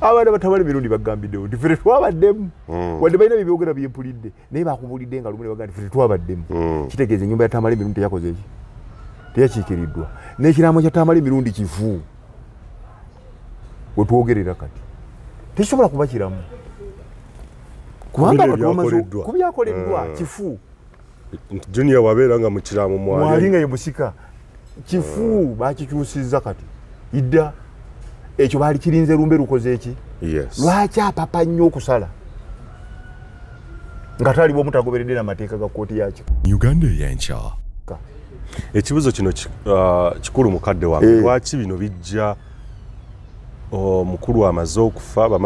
Abana batabale mirundi bagambiddewo nti ffe twabaddemu wadde balina byebogera byempulidde naye bakubulidde nga lumu ne bagamba ffe twabaddemu kitegeeza ennyumba ya Tamale mirundi teyakoze eki teyakiikiriddwa n'ekiraamo kya Tamale mirundi kifu we twogerera kati tekisobola kuba kiramu kubanga kubyakoleddwa kifu Junior wabeeranga mu kiraamo mwali nga ye musika kifu bakikyusizza kati idda ekyo baali kirinze lumbe lukoze eki lwaki apapa nnyo okusala nga taliwo mutagoberedde n'amateeka ga kkooti yakyo Uganda y'enkya ekibuzo kino kikulu mukadde wange lwaki bino bijja mukulu amaze okufa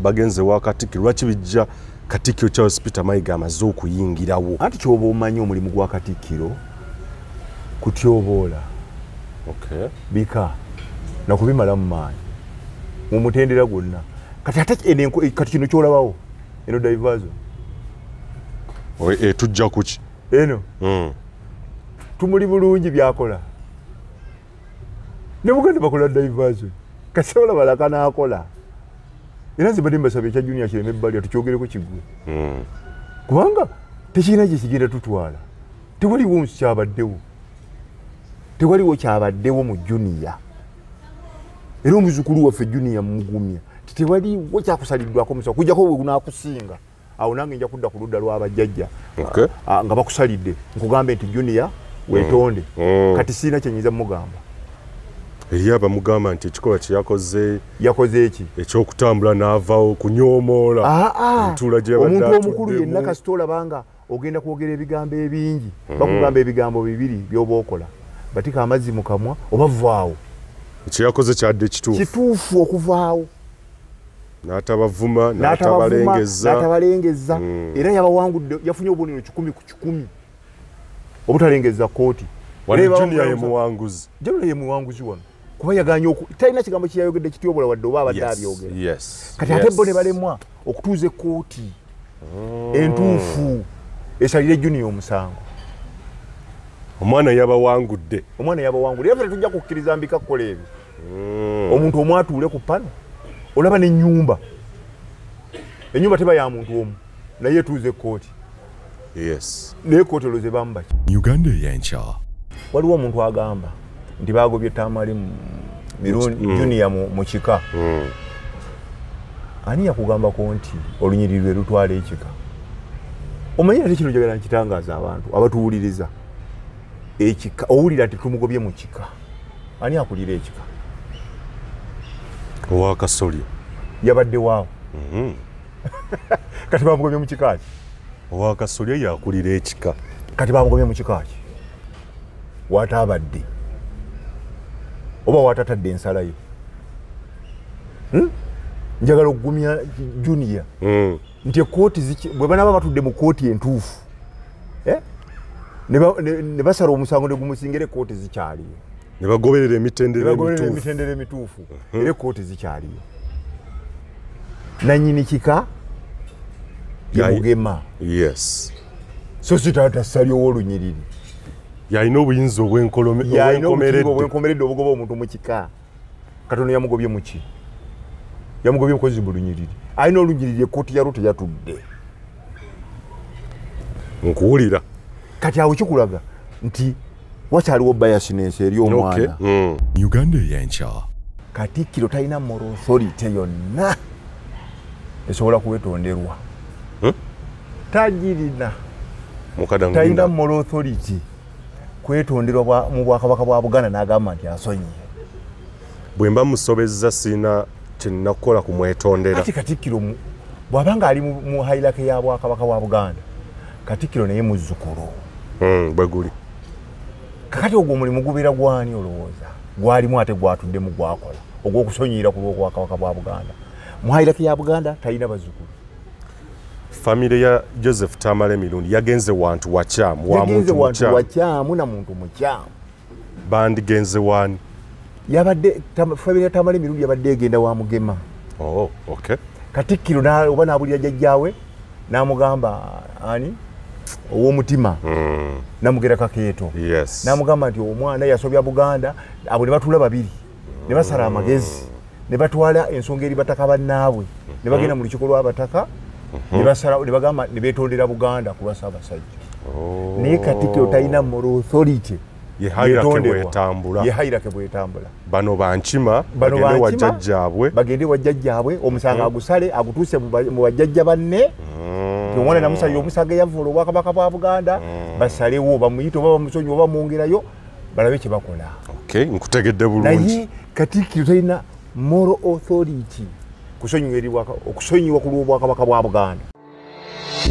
bagenze wa Katikkiro lwaki bijja Katikkiro Charles Peter Mayiga amaze okuyingirawo anti kyoba omanyi omulimu gwa Katikkiro kutyoboola bika nakubimala mu maanyi mu mutendera gwonna kati ate kati kino kyolabawo eno diversion tujja kuki eno tumuli bulungi byakola ne Buganda bakola diversion kati olaba laka n'akola era nze badde mbasabye ekya Junior kireme ebbali tukyogereko kiggwe kubanga tekirina gye kigenda tutwala tewaliwo kyabaddewo mu Junior era omuzukulu waffe Junior mugumya tewaliwo kyakusaliddwako musa kujjako bwe gunaakusinga awo nange nja kudda ku ludda lw'abajjajja nga bakusalidde nkugambe nti Junior weetonde kati siina kyenyinza mugamba eri abamugamba nti ekikolwa kyeyakoze eki ekyokutambula n'avaawo kunyoomoola omuntu omukulu yenna kasita olabanga ogenda kwogera ebigambo ebingi bakugamba ebigambo bibiri by'oba okola batika amazzi mu kamwa oba vaawo ekyeyakoze kyadde kituufu okuvaawo n'atabavuma n'atabalengezza era yabawangudde yafunye obubonero 100 ku 100 obutalengezza kkooti Junior ye muwanguzi wano kuba yaganye talina kigambo kyeyayogedde kityobola wadde oba abadde abyogera kati ate bo ne balemwa okutuuza ekkooti entuufu esalire Junior omusango omwana yabawangudde era ffe tujja kukkiriza mbika kukola ebyo omuntu omu atuule ku pano olaba n'ennyumba teba ya muntu omu naye etuuza ekkooti naye kkooti olwo ze bambaki Uganda y'enkya waliwo omuntu agamba nti bagobye Tamale Junior mu kika ani yakugambako nti olunyiriri lwe lutwala ekika omanyi ate kino njagala nkitangaaza abantu abatuwuliriza ekika owulira nti tumugobye mu kika ani akulira ekika owakasolya yabadde waawo kati bamugobye mu kika ki owakasolya yakulira ekika kati bamugobye mu kika ki wataabadde oba watatadde ensala ye njagala okugumya Junior nti ekkooti bwe banaba batudde mu kkooti entuufu ne basala omusango ne gumusingira ekkooti zikyaliyo ne bagoberera emitendera emituufu era ekkooti zikyaliyo nannyini kika yamugema so sitaatasalyowo olunyiriri yalina obuyinza obwenkomeredde obugoba omuntu mu kika Katono yamugobye muki yamugobye mukozi bulunyiriri alina olunyiriri ekkooti yalo teyatudde nkuwulira kati awo kikulaga nti wakyaliwo biasness eri omwana Uganda y'enkya Katikkiro talina moral authority yonna esobola kuwetonderwa tagirina talina moral authority kwetonderwa mu Bwakabaka bwa Buganda n'agamba nti asonyiye bwe mba musobezza sina kyenakukola kumwetondera ati Katikkiro bw'abanga ali mu hairaki ya Bwakabaka bwa Buganda Katikkiro naye muzzukulu bwe guli kakati ogwo omulimu gubeera gwani olowooza gwalimu ate gwatudde mu gwakola ogw'okusonyiira ku lw'Obwakabaka bwa Buganda mu hairaki ya Buganda talina bazzukulu famire ya Joseph Tamale Mirundi yagenze wantu wakyamu na muntu mukyamu bandigenze wani yabadde famire ya Tamale Mirundi yabadde egenda wa Mugema Katikkiro oba n'abulira jjajjaawe n'amugamba ani ow'omutima namugera Kakeeto n'amugamba nti omwana yasobya Buganda abo ne batula babiri ne basala amagezi ne batwala ensonga eri bataka bannaabwe ne bagenda mu lukiiko lw'abataka ne basala ne bagamba ne beetondera Buganda ku lwa Ssaabasajja. Naye Katikkiro talina moral authority ye hairake bwetambula bano bankima bagende wajjajjaabwe omusanga agusale agutuuse mu bajjajja banne omwana namusajja omusaga yavula obwakabaka bwa Buganda basalewo bamuyite oba bamusonyi oba mwongerayo balabe kye bakola. Nkutegedde bulungi. Naye Katikkiro talina moral authority okusonyiwa ku lw'obwakabaka bwa Buganda.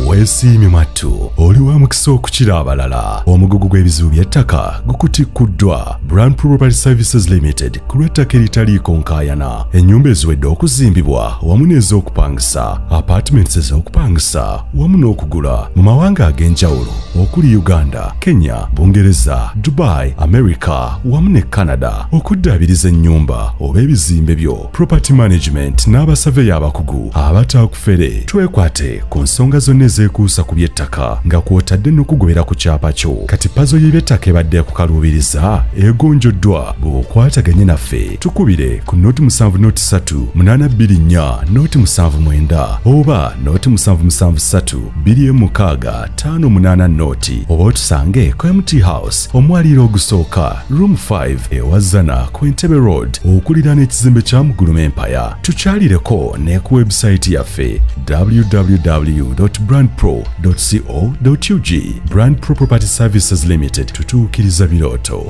Weesiimye mattu oli wa mukisa okukira abalala. Omugugu gw'ebizibu by'ettaka gukutikuddwa Brand Property Services Limited ku lw'ettaka eritaliiko nkaayana. Ennyumba eziwedde okuzimbibwa wamu n'ez'okupangisa, apartments ez'okupangisa wamu n'okugula mu mawanga ag'enjawulo okuli Uganda, Kenya, Bungereza, Dubai, America wamu ne Canada. Okuddaabiriza ennyumba oba ebizimbe byo, property management n'abasaveya abakugu abatakufere. Twekwate ku nsonga zonna ezekuusa ku by'ettaka nga kw'otadde n'okugobera ku kyapa kyo. Kati pazo y'eby'ettaka ebadde kukaluubiriza egonjoddwa bw'okwataganye naffe. Tukubire ku noti 703 824 noti 79 oba noti 773 206 58 noti oba otusange ku MT House omwaliiro ogusooka room 5 ewazana ku Entebbe Road okuliraana ekizimbe kya Muguluma Empire. Tukyalireko ne ku website yaffe www.brandpro.co.ug. Brand Pro Property Services Limited, tutuukiriza birooto.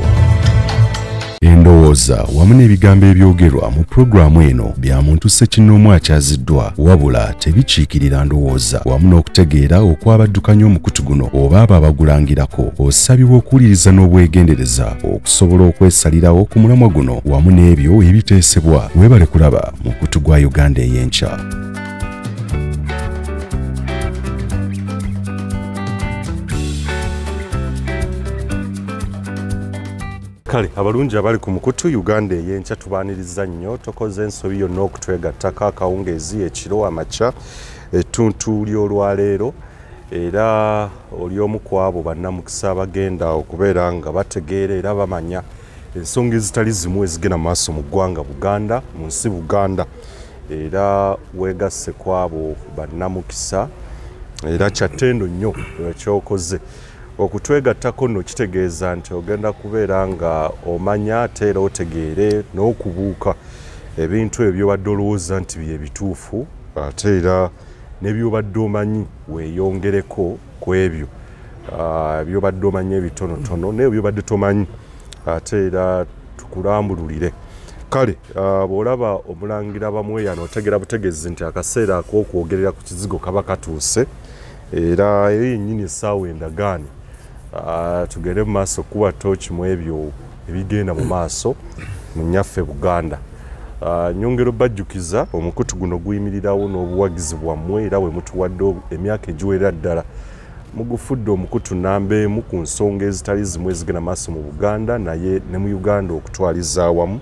Endowooza wamu n'ebigambo ebyogerwa mu pulogulaamu eno bya muntu ssekinnoomu akyaziddwa wabula tebikiikirira ndowooza wamu n'okutegeera okwabaddukanya omukutu guno oba abo abagulangirako osabibwa okuwuliriza n'obwegendereza okusobola okwesalirawo ku mulamwa guno wamu n'ebyo ebiteesebwa. Weebale kulaba mukutu gwa Uganda ey'enkya. Kale abalungi abali ku mukutu Uganda ey'enkya tubaaniriza nnyo tokoze ensobi yonna okutwegattako akawungeezi ekiro amakya ettuntu ly'olwaleero era oli omu ku abo bannamukisa abagenda okubeera nga bategeera era bamanya ensonga ezitali zimu ezigenda mu maaso mu ggwanga Buganda mu nsi Buganda era weegasse ku abo bannamukisa era kyattendo nnyo ekyokoze. Okutwegattako nno kitegeeza nti ogenda kubeera nga omanya ate era otegeere n'okubuuka ebintu ebyobadde olowooza nti bye bituufu ate era n'ebyobadde omanyi weeyongereko ku ebyo ebyobadde omanyi ebitonotono n'ebyo byobadde tomanyi ate era tukulambululire. Kale bw'olaba omulangira bamweyano otegera butegeezi nti akaseera ak'okwogerera ku kizigo kaba katuuse era yennyini essaawa endagaane tugere mu maaso kuba tooki mu ebyo ebigenda mu maaso mu nnyaffe Buganda. Nyongera bajjukiza omukutu guno guyimirirawo n'obuwagizi bwammwe era bwe mutuwadde emyaka egiwerera ddala mugufudde omukutu namba emu ku nsonga ezitali zimu ezigenda maaso mu Buganda naye ne mu Uganda okutwaliza awamu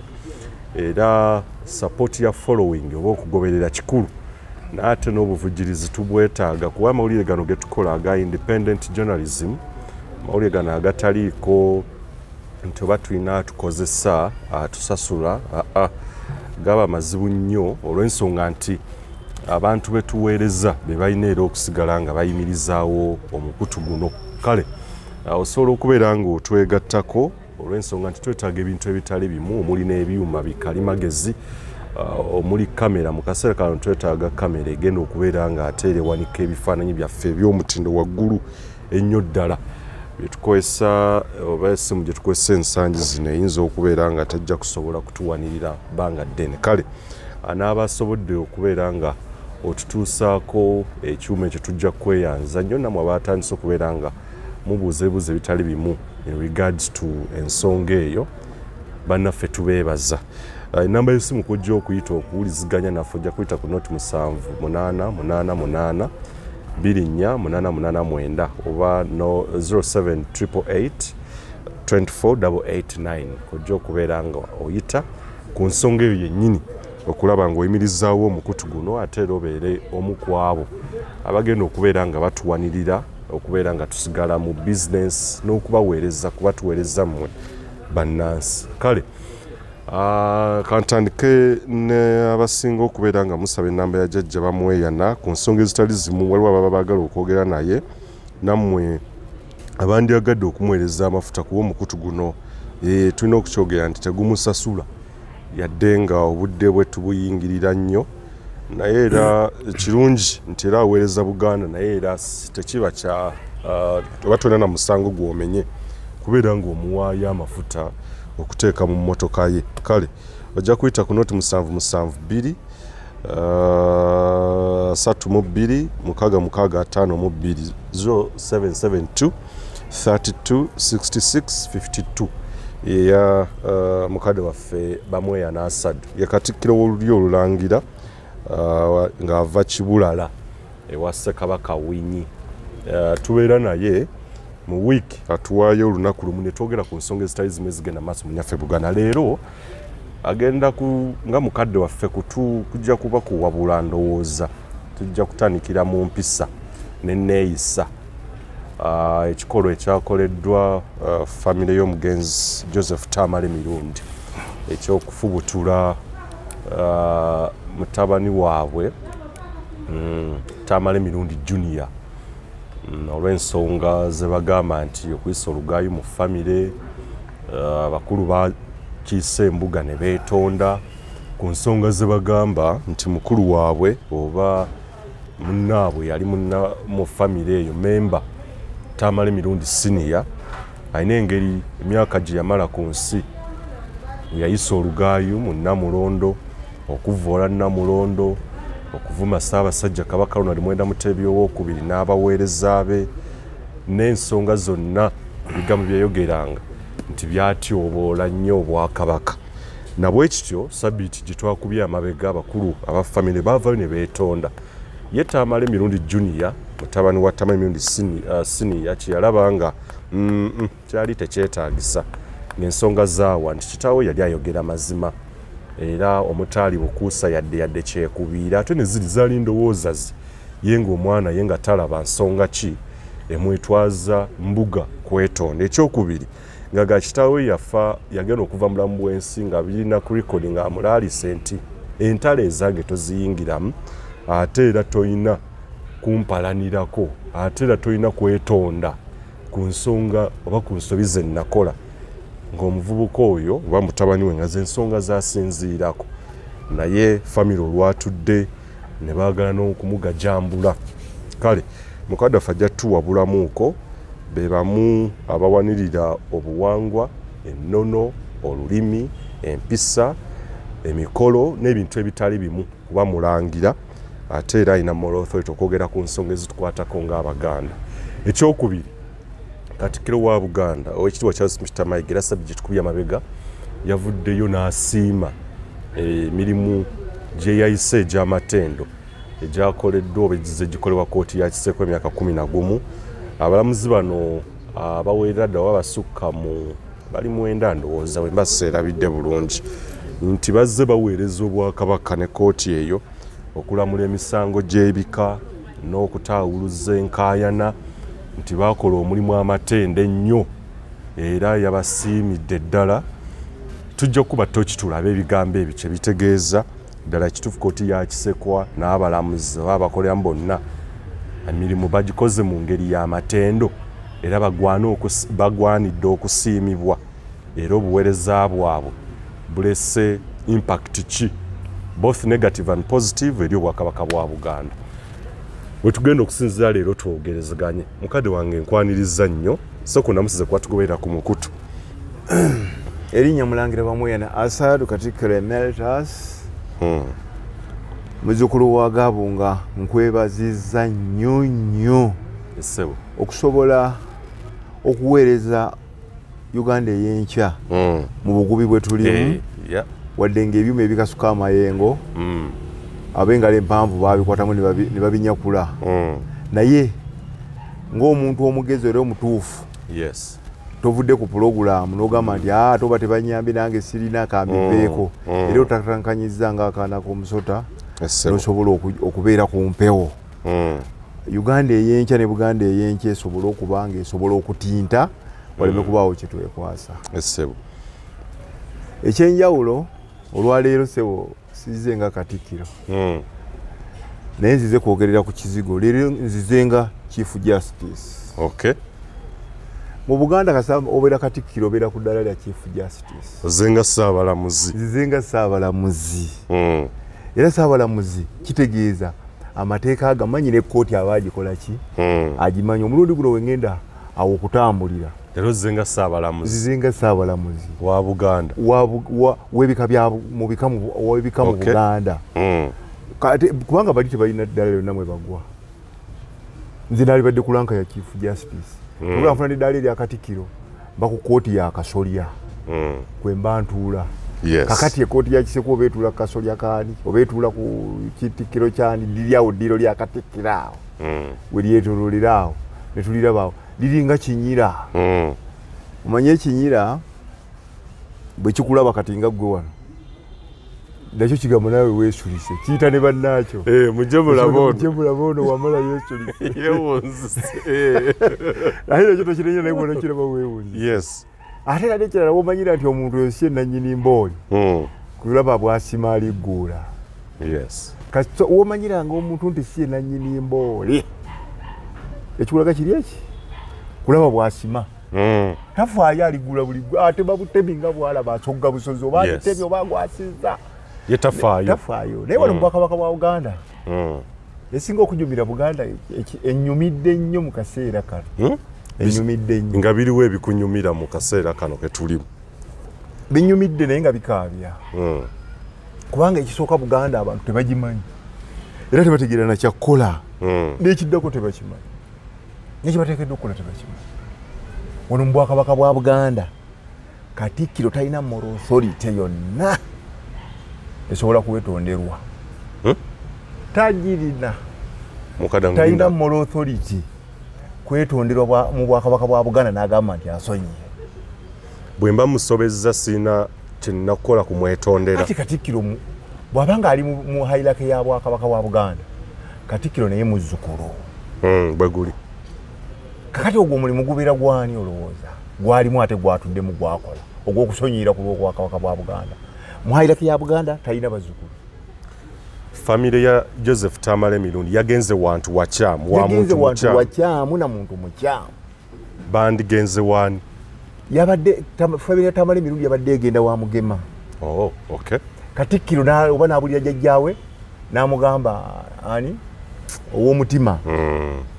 era sapoti ya following oba okugoberera kikulu n'ate n'obuvujjirizi tubwetaaga kuba amawulire gano ge tukola aga independent journalism amawulire gano agataliiko nti oba tulina tukozesa tusasula gaba mazibu nnyo olw'ensonga nti abantu betuweereza be balina era okusigala nga bayimirizaawo omukutu guno. Kale osobola okubeera nga otwegattako olw'ensonga nti twetaaga ebintu ebitali bimu omuli n'ebyuma bikalimagezi omuli kamera. Mu kaseera kano twetaaga kamera egenda okubeera nga ate erewanika ebifaananyi byaffe eby'omutindo waggulu ennyo ddala byetukozesa oba essimu gye tukozesa ensangi zino eyinza okubeera nga tajja kusobola kutuwanirira bbanga ddene. Kale anaaba asobodde okubeera nga otutuusaako ekyuma ekyo tujja kweyanza nnyo nammwe abaatandise okubeera nga mubuuzeebuuza ebitali bimu in regards to ensonga eyo bannaffe tubeebaza. Enamba y'essimu kujja okuyita okuwuliziganya naffe ojja kuyita ku noti 78888 24 oba no 07888 24889 kujja okubeera nga oyita ku nsonga eyo yennyini okulaba ng'oyimirizaawo omukutu guno ate era obeere omu ku abo abagenda okubeera nga batuwanirira okubeera nga tusigala mu bizinesi n'okubaweereza kuba tuweereza mmwe bannansi. Kale Kantandike ne abasinga okubeera nga musaba ennamba ya jjajja bamweyana ku nsonga ezitali zimu waliwo ababa baagala okwogera naye nammwe abandyagadde okumuweereza amafuta kuba omukutu guno tulina okukyogera nti tegumusasula yadde nga obudde bwe tubuyingirira nnyo naye era kirungi nti era aweereza Buganda naye era tekiba kya oba tolina na musango gwomenye kubeera ng'omuwaayo amafuta okuteeka mu mmotoka ye kale ojja kuyita ku noti 772 32 665 0772 32 66 52 ya mukadde waffe Bamweyana Asad ye Katikkiro w'olulyo olulangira ng'ava Kibulala ewa Ssekabaka Winyi tubeera naye mu wiiki atuwaayo olunaku lumu ne twogera ku nsonga ezitali zimu ezigenda maaso mu nnyaffe Buganda leero agenda nga mukadde waffe kujja kuba kuwabula ndowooza tujja kutandikira mu mpisa n'enneeyisa ekikolo ekyakoleddwa famire y'omugenzi Joseph Tamale Mirundi ekyokufubutula mutabani waabwe Tamale Mirundi Junior olw'ensonga ze bagamba nti okuyisa olugaayo mu famire abakulu bakiise embuga ne beetonda ku nsonga ze bagamba nti mukulu waabwe oba munnaabwe yali mu famire eyo memba Tamale Mirundi Senior alina engeri emyaka gye yamala ku nsi yayisa olugaayo mu Namulondo okuvoola Namulondo okuvuma Ssaabasajja Kabaka Ronald Mwenda Mutebi owookubiri n'abaweereza be n'ensonga zonna ebigambo byeyogeranga nti byatyoboola nnyo Obwakabaka nabwe kityo Sabbiiti gye twakubye amabega abakulu aba famire baavayo ne beetonda ye Tamale Mirundi Junior mutabani wa Tamale Mirundi Senior kyeyalaba nga kyali tekyetaagisa ng'ensonga zaawa nti kitaawe yali ayogera mazima era omutaali bukuusa yadde kyekubiira ate ne ziri zaali ndowooza ze ye ng'omwana ye nga talaba nsonga ki emwetwaza mbuga kwetonda ekyokubiri nga ga kitaawe yafa yagenda okuva mulamu bw'ensi nga birina ku rekodi nga amulaalise nti entalo ezange toziyingiramu ate era toyina kumpalanirako ate era toyina kwetonda ku nsonga oba ku nsobi ze nnakola ng'omuvubuka oyo oba mutabani we nga z'ensonga zasinziirako naye famire olwatudde ne baagala n'okumugajambula kale mukadde waffe ajja tuwabulamuuko be bamu abawanirira obuwangwa ennono olulimi empisa emikolo n'ebintu ebitali bimu kuba mulangira ate era alina moral authority okwogera ku nsonga ezitukwatako ng'Abaganda ekyokubiri Katikkiro wa Buganda Oweekitiibwa Charles Mr. Mayiga era Sabbiiti gye tukubye amabega yavuddeyo n'asiima emirimu gye yayise egy'amatendo egyakoleddwa oba egikolebwa kkooti ya Kisekwa emyaka 11 abalamuzi bano abaweerera ddala babasukka mu bali 9 ndowooza bwe mba seerabidde bulungi nti bazze baweereza Obwakabaka ne kkooti eyo okulamula emisango gy'ebika n'okutaawuluza enkaayana nti baakola omulimu amatende ennyo era yabasiimidde ddala tujja kuba tokitulabe ebigambo ebyo kye bitegeeza ddala kituufu kkooti ya Kisekwa n'abalamuzi oba abakoleramu bonna emirimu bagikoze mu ngeri y'amatendo era bagwanidde okusiimibwa era obuweereza bwabwe bulese impact ki both negative and positive eri Obwakabaka bwa Buganda wetugenda okusinzira leero twogerezeganye mukadde wange nkwaniriza nnyo so kunamusize kuba tugoberera ku mukutu erinnya Mulangira Bamweyana Asad Katikkiro Emeritus muzzukulu wa Gabunga nkwebaziza nnyo okusobola okuweereza Uganda ey'enkya mu bugubi bwe tulimu wadde ng'ebyuma ebikasuka amayengo ab'engalo empanvu babikwatamu ne babinyakula naye ng'omuntu omugezi era omutuufu tovudde ku pulogulaamu n'ogamba nti toba tebanyambi nange sirina kambiveeko era otatankanyiza ng'akaana k'omusota nosobola okubeera ku mpewo Uganda ey'enkya ne Buganda ey'enkya esobola okuba nga esobola okutinta waleme kubaawo kye twekwasa ekyenjawulo olwaleero sebo size nga Katikkiro naye nzize kwogerera ku kizigo leero nzize nga Chief Justice. Okay. Mu Buganda kasaba obeera Katikkiro obeera ku ddala lya Chief Justice. Zenga Ssaabalamuzi. Nzize Ssaabalamuzi. Era Ssaabalamuzi kitegeeza amateeka agamanyi ne kkooti abaagikola ki agimanyi omulundi guno wengenda awo okutambulira. Leero zenga Ssaabalamuzi. Nzize Ssaabalamuzi wa Buganda. Webika bya mu bikamu Buganda. Kubanga bali tebalina ddala lyonna mwe bagwa. Nze naali badde kulanka ya Chief Justice. Olwa nfuna ddala lya Katikkiro baku kkooti ya Kasolya. Kwe mbantuula. Yes. Kakati ekkooti ya Kiseko obeetuula ku Kasolya kaani obeetuula ku Kitikkiro kyani liryawo ddiro lya Katikkiro awo. We lyetooloolera awo ne tulirabaawo liringa Kinyira. Omanye Ekinyira bwe kikulaba kati nga ggwe wano nakyo kigambo naawe weesulise kiyita ne bannaakyo mujemulabono wamala yeesulise ate nakyo tokirenya naye bona kiraba weewunzi. Yes. Ate nate ekirala womanyira nti omuntu oyo si nannyini mbooli kulaba bwasima aligguula. Yes. Kasita womanyira ng'omuntu nti si nannyini mbooli ekikulaga kiri eki kulaba bwasima tafaayo aligguula buli ate babutemi nga bwalaba asogga busozi oba atemi oba gwasizza ye tafaayo naye wano mu Bwakabaka bwa Buganda esinga okunyumira Buganda ennyumidde nnyo mu kaseera kano. Enyumidde nnyo nga biriwo ebikunyumira mu kaseera kano ke tulimu binyumidde naye nga bikaabya kubanga ekisooka Buganda abantu tebagimanyi era tebategeera na kyakkola n'ekiddako tebakimanyi nekibateekeddwa okukola tebakimanyi. Wano mu Bwakabaka bwa Buganda Katikkiro talina moral authority yonna esobola kuwetonderwa. Tagirina talina moral authority kwetonderwa mu Bwakabaka bwa Buganda n'agamba nti asonyiye. Bwe mba musobezza sina kyennakukola kumwetondera. Kati Katikkiro bw'abanga ali mu hairaki ya Bwakabaka bwa Buganda Katikkiro naye muzzukulu bwe guli. Kakati ogwo omulimu gubeera gwani olowooza gwalimu ate gwatuddemu gwakola ogw'okusonyiira ku Bwakabaka bwa Buganda mu hairaki ya Buganda talina bazzukulu. Famire ya Joseph Tamale Mirundi yagenze wantu wakyamu wa muntu wakyamu na muntu mukyamu bandigenze wani yabadde famire ya Tamale Mirundi yabadde egenda wa Mugema. Okay. Katikkiro oba n'abulira jjajjaawe n'amugamba ani ow'omutima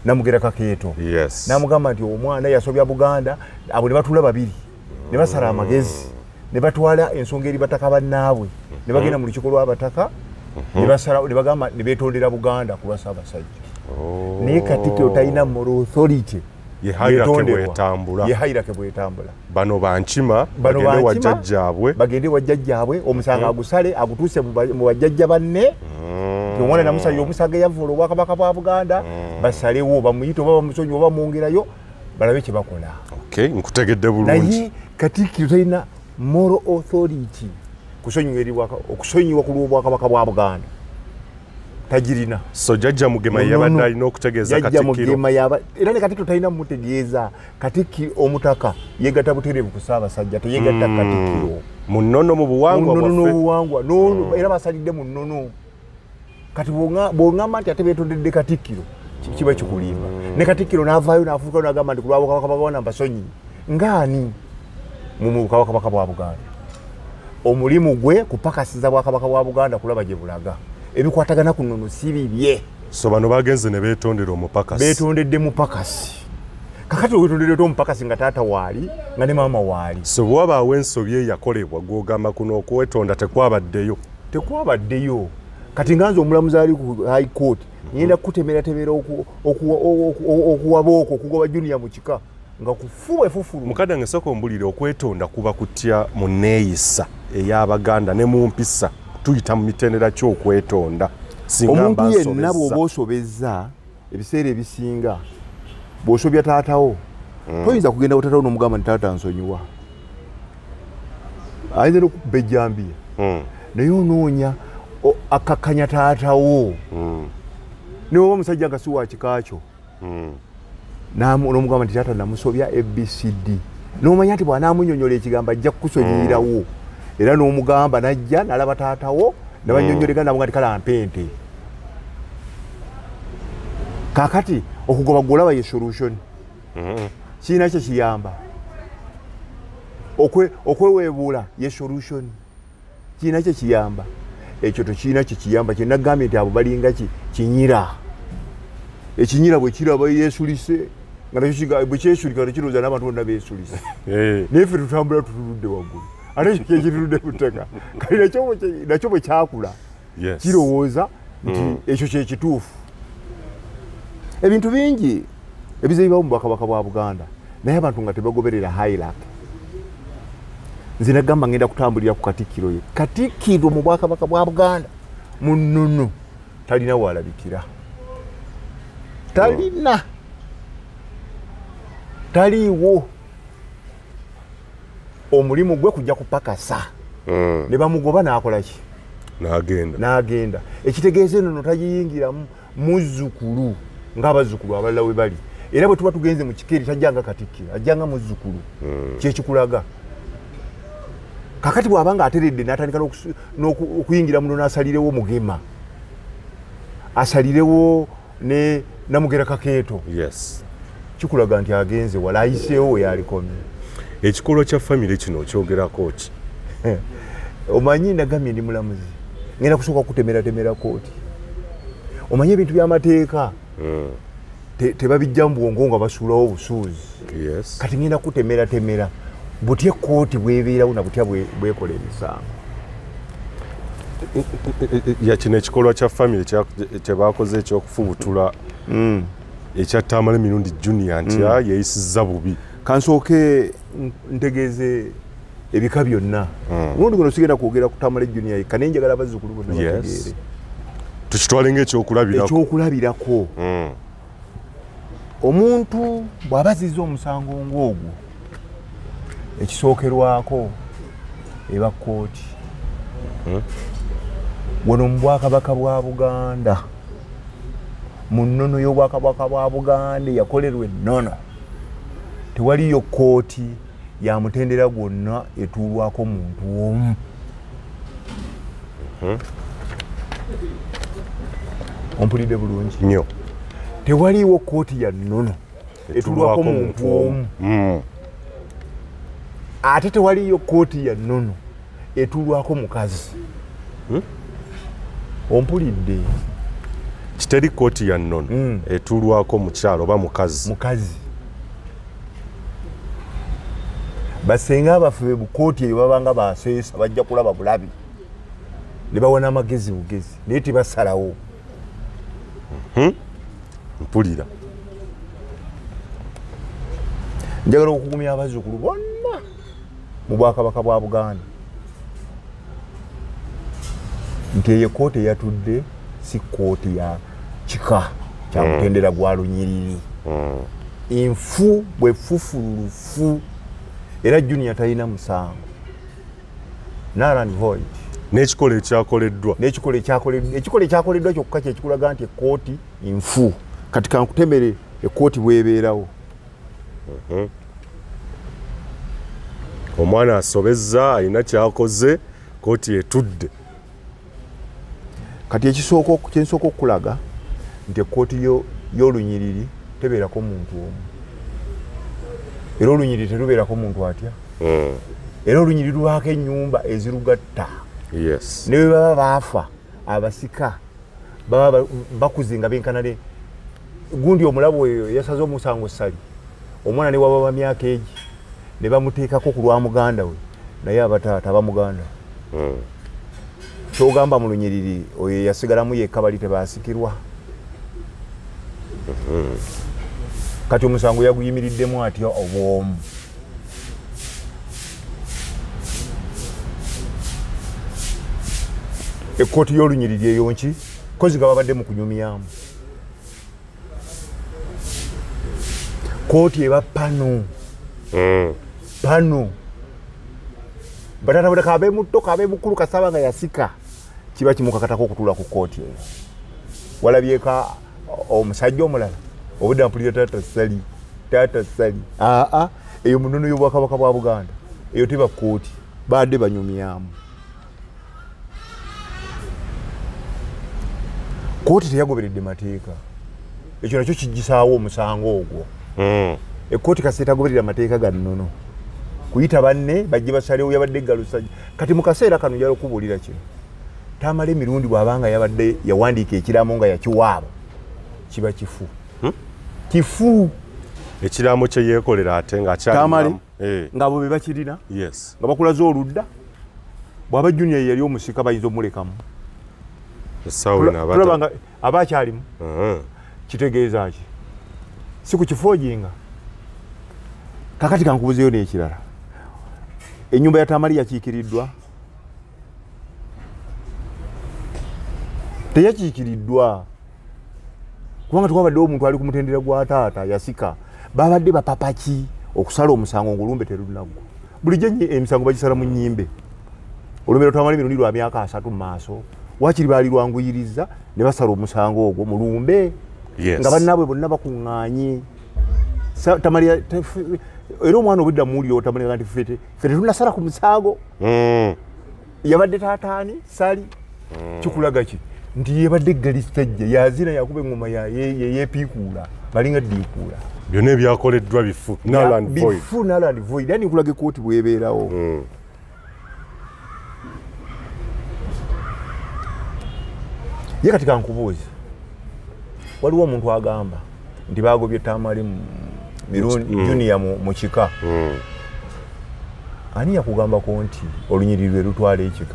namugera Kakeeto. Yes. N'amugamba nti omwana yasobya Buganda abo ne batuula babiri ne basala amagezi ne batwala ensonga eri bataka bannaabwe ne bagenda mu lukiiko lw'abataka ne bagamba ne beetondera Buganda ku lwa Ssaabasajja. Naye Katikkiro talina moral authority yehairake bwetambula. Bano bankima bagende wa jjajjaabwe omusango agusale agutuuse mu bajjajja banne omwana namusalira omusango eyavula Obwakabaka bwa Buganda basalewo bamuyite oba bamusonyi oba bamwongerayo balabe kye bakola. Nkutegedde bulungi. Naye Katikkiro talina moral authority okusonyiwa ku lw'Obwakabaka bwa Buganda tagirina. So jjajja Mugema yabadde alina okutegeeza Katikkiro era ne Katikkiro talina mutegeeza. Katikkiro omutaka yegatta butereevu ku Ssaabasajja teyegatta Katikkiro mu nnono mu buwangwa era basalidde mu nnono. Kati bw'oŋŋamba nti ate beetondedde Katikkiro kiba kikulimba. Ne Katikkiro n'avaayo n'afuuka n'agamba nti ku lw'Obwakabaka bwa Buganda mbasonyi ng'ani mu Bwakabaka bwa Buganda. Omulimu gwe kupakasiza Bwakabaka bwa Buganda kulaba gye bulaga ebikwatagana ku nnono si bibye. So bano bagenze ne beetondera omupakasi. Beetondedde mupakasi. Kakati weetondedde omupakasi nga taata waali nga ne maama waali. So bw'abaawo ensobi eyakolebwa gw'ogamba kuno okwetonda tekwabaddeyo. Tekwabaddeyo. Kati nga nze omulamuzi ali ku High Court ngenda kutemeeratemeera okuwaba okwo okugoba Junior mu kika nga kufuba efufulu. Mukaddange sooka ombulire okwetonda kuba kutya mu neeyisa ey'Abaganda ne mu mpisa tuyita mu mitendera ky'okwetonda. Omuntu yenna bw'oba osobezza ebiseera ebisinga bw'osobya taatawo toyinza kugenda taatawo n'omugamba nti taata nsonyiwa. Ayinza n'okubba ejjambiya naye onoonya akakkanya taatawo naye oba omusajja nga si wa kika kyo n'omugamba nti taata namusobya ABCD n'omanya nti bw'anaamunnyonnyola ekigambo ajja kukusonyiirawo era n'omugamba najja nalaba taatawo nabanyonyolega nabwo nga tikala mpente kakati okugoba golaba ye solution kiina kye kiyamba okweweebuula ye solution kiina kye kiyamba ekyo tokiina kye kiyamba kye nagambye nti abo balinga kinyira ekinyira bwe kiraba yeesulise nga nakyo bwe kyesulika tekirowooza n'abantu bonna beesulise naye ffe tutambula tutunudde waggulu ate ekyo kyekitunudde ku ttaka kali nakyo bwe kyakula kirowooza nti ekyo kyekituufu ebintu bingi ebizibawo mu bwakabaka bwa Buganda naye abantu nga tebagoberera hierarchy nze nagamba ngenda kutambulira ku Katikkiro ye Katikkiro mu bwakabaka bwa Buganda mu nnono talina walabikira taliiwo omulimu gwe kujja kupakasa ne bamugoba n'akola ki n'agenda ekitegeeza eno tagiyingiramu muzzukulu ng'abazzukulu abalala we bali era bwe tuba tugenze mu kikeeri tajjanga Katikkiro ajjanga muzzukulu kyekikulaga kakati bw'aba nga ateredde n'atandika n'okuyingira muno n'asalirewo Mugema asalirewo ne Namugera Kakeeto kikulaga nti agenze wala ayiseewo we yalikomye ekikolwa kya famire kino okyogerako ki omanyi nagambye ndi mulamuzi ngenda kusooka kutemera kooti omanyi ebintu by'amateeka tebabijja mu bwongo nga basuulawo obusuuzi kati ngenda kutemera butya kooti bwebeerawo na butya bwekola emisango yakino ekikolwa kya famire kyebakoze ekyokufubutula ekyatamala emirundi junior nti yeeyisizza bubi kansooke ntegeeze ebika byonna mulundi guno sigenda kwogera kutamala junior yekka naye njagala abazzukulu bonna bategeere tukitwale ng'ekyokulabirako omuntu bw'abazizza omusango ng'ogwo ekisookerwako eba kooti wano mu bwakabaka bwa Buganda mu nnono y'obwakabaka bwa Buganda yakolerwa ennono tewaliyo kooti ya mutendera gwonna etuulwako muntu omu ompulidde bulungi nnyo tewaliwo kooti ya nnono etuulwako muntu omu ate tewaliyo kooti ya nnono etuulwako mukazi ompulidde kiteri kooti ya nnono etuulwako mukyalo oba mukazi basenga abaffe bukooti eyo babanga baseesa bajja kulaba bulabi ne bawona amagezi bugezi naye tebasalawo mpulira njagala okugumya abazzukulu bonna mu bwakabaka bwa Buganda nti eyo kooti eyatudde si kooti ya kika kya mutendera gwa lunyiriri enfu bwefufulufu era junior talina musango naran void n'ekikola ekyakoleddwa ekyakoleddwa kyokka kyekikulaga nti ekooti nfu kati kankutemere ekooti bwebeerawo omwana asobezza alina kyakoze kooti etudde kati kyensooka okulaga nti ekooti y'olunyiriri tebeerako muntu omu era olunyiriri terubeerako muntu atya era olunyiriri lwako ennyumba ezirugatta ne bwe baba baafa abasika baba bakuzinga benkanale gundi omulabu oyo yasaze omusango sali omwana ne waba myaka egi ne bamuteekako ku lwa muganda we naye abataata abamuganda kyogamba mu lunyiriri oyo yasigalamu yekka bali tebasikirwa kati omusango yaguyimiriddemu atya obwomu ekooti y'olunyiriri eyo nki kozi nga babadde mu kunyumyamu kooti eba pano batata bwe kabe mutto kabe mukulu kasaba nga yasika kiba kimukakatako okutuula ku kooti eyo walabyeka omusajja omulala obudde mpulira taata sali eyo munono y'obwakabaka bwa Buganda eyo teba kooti badde banyumyamu. Kooti teyagoberedde mateeka. Ekyo nakyo kijisaawo omusango ogwo. Ekkooti kasi etagoberera amateeka gannono. Kuyita banne bajje basalewo yabadde galusajja. Kati mu kaseera kano njala okubuulira kino. Tamale emirundi bw'abanga yabadde yawandiika ekiraamo nga yakiwaabo. Kiba kifu. Kifu. Ekiraamo kye yeekolera ate ng'akyali Tamale ng'abo be bakirina. Yes. Nga bakulaze oludda. Bw'aba junior yali omusika bayinza omulekamu. Essaawa eno tulabanga aba akyalimu. Kitegeeza ki? Si ku kifoojinga. Kakati kankubuzeyo n'ekirala. Ennyumba ya Tamale yakiikiriddwa. Teyakiikiriddwa. Kubanga twabaddewo omuntu ali ku mutendera gwa taata yasika. Babadde bapapaki okusala omusango ng'olumbe terunaggwa. Bulijjo emisango bagisala mu nnyimbe. Olumbe Tamale mirundi lwa myaka 3 mu maaso. Wakiri baali lwanguyiriza ne basala omusango ogwo mu lumbe. Yes. Nga bannaabwe bonna bakuŋŋaanye. Tamale era omwana obudda muwulira Tamale nti fete tunasala ku musango. Yabadde taataani sali. Kikulaga ki? Nti yebadde galistajja yazina yakuba engoma yepiikuula balinga ddiikuula. Byonna ebyakoleddwa bifu null and void. Bifu null and void. Yani nkulaga ekkooti bw'ebeerawo. Ye kati kankubuuze. Waliwo omuntu agamba nti baagobye Tamale mirundi junior mu kika. Ani yakugambako nti olunyiriri lwe lutwala ekika?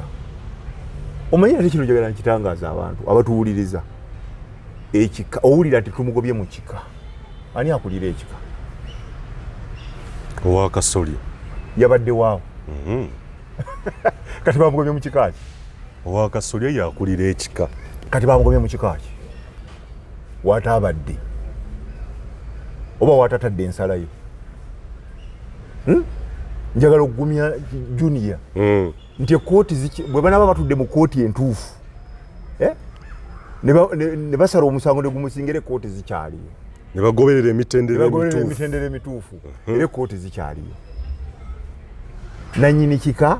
Omanyi ate kino njagala nkitangaaza abantu abatuwuliriza. Ekika owulira nti tumugobye mu kika. Ani akulira ekika? Owa Kasolya. Yabadde waawo. Kati bamugobye mu kika ki? Owa Kasolya yakulira ekika. Kati bamugobye mu kika ki? Wataabadde. Oba watatadde ensala ye. Njagala okugumya junior. Nti ekkooti bwe banaba batudde mu kkooti entuufu. Ne basala omusango ne gumusingira ekkooti zikyaliyo. Ne bagoberera emitendera emituufu. Era ekkooti zikyaliyo. Nannyini kika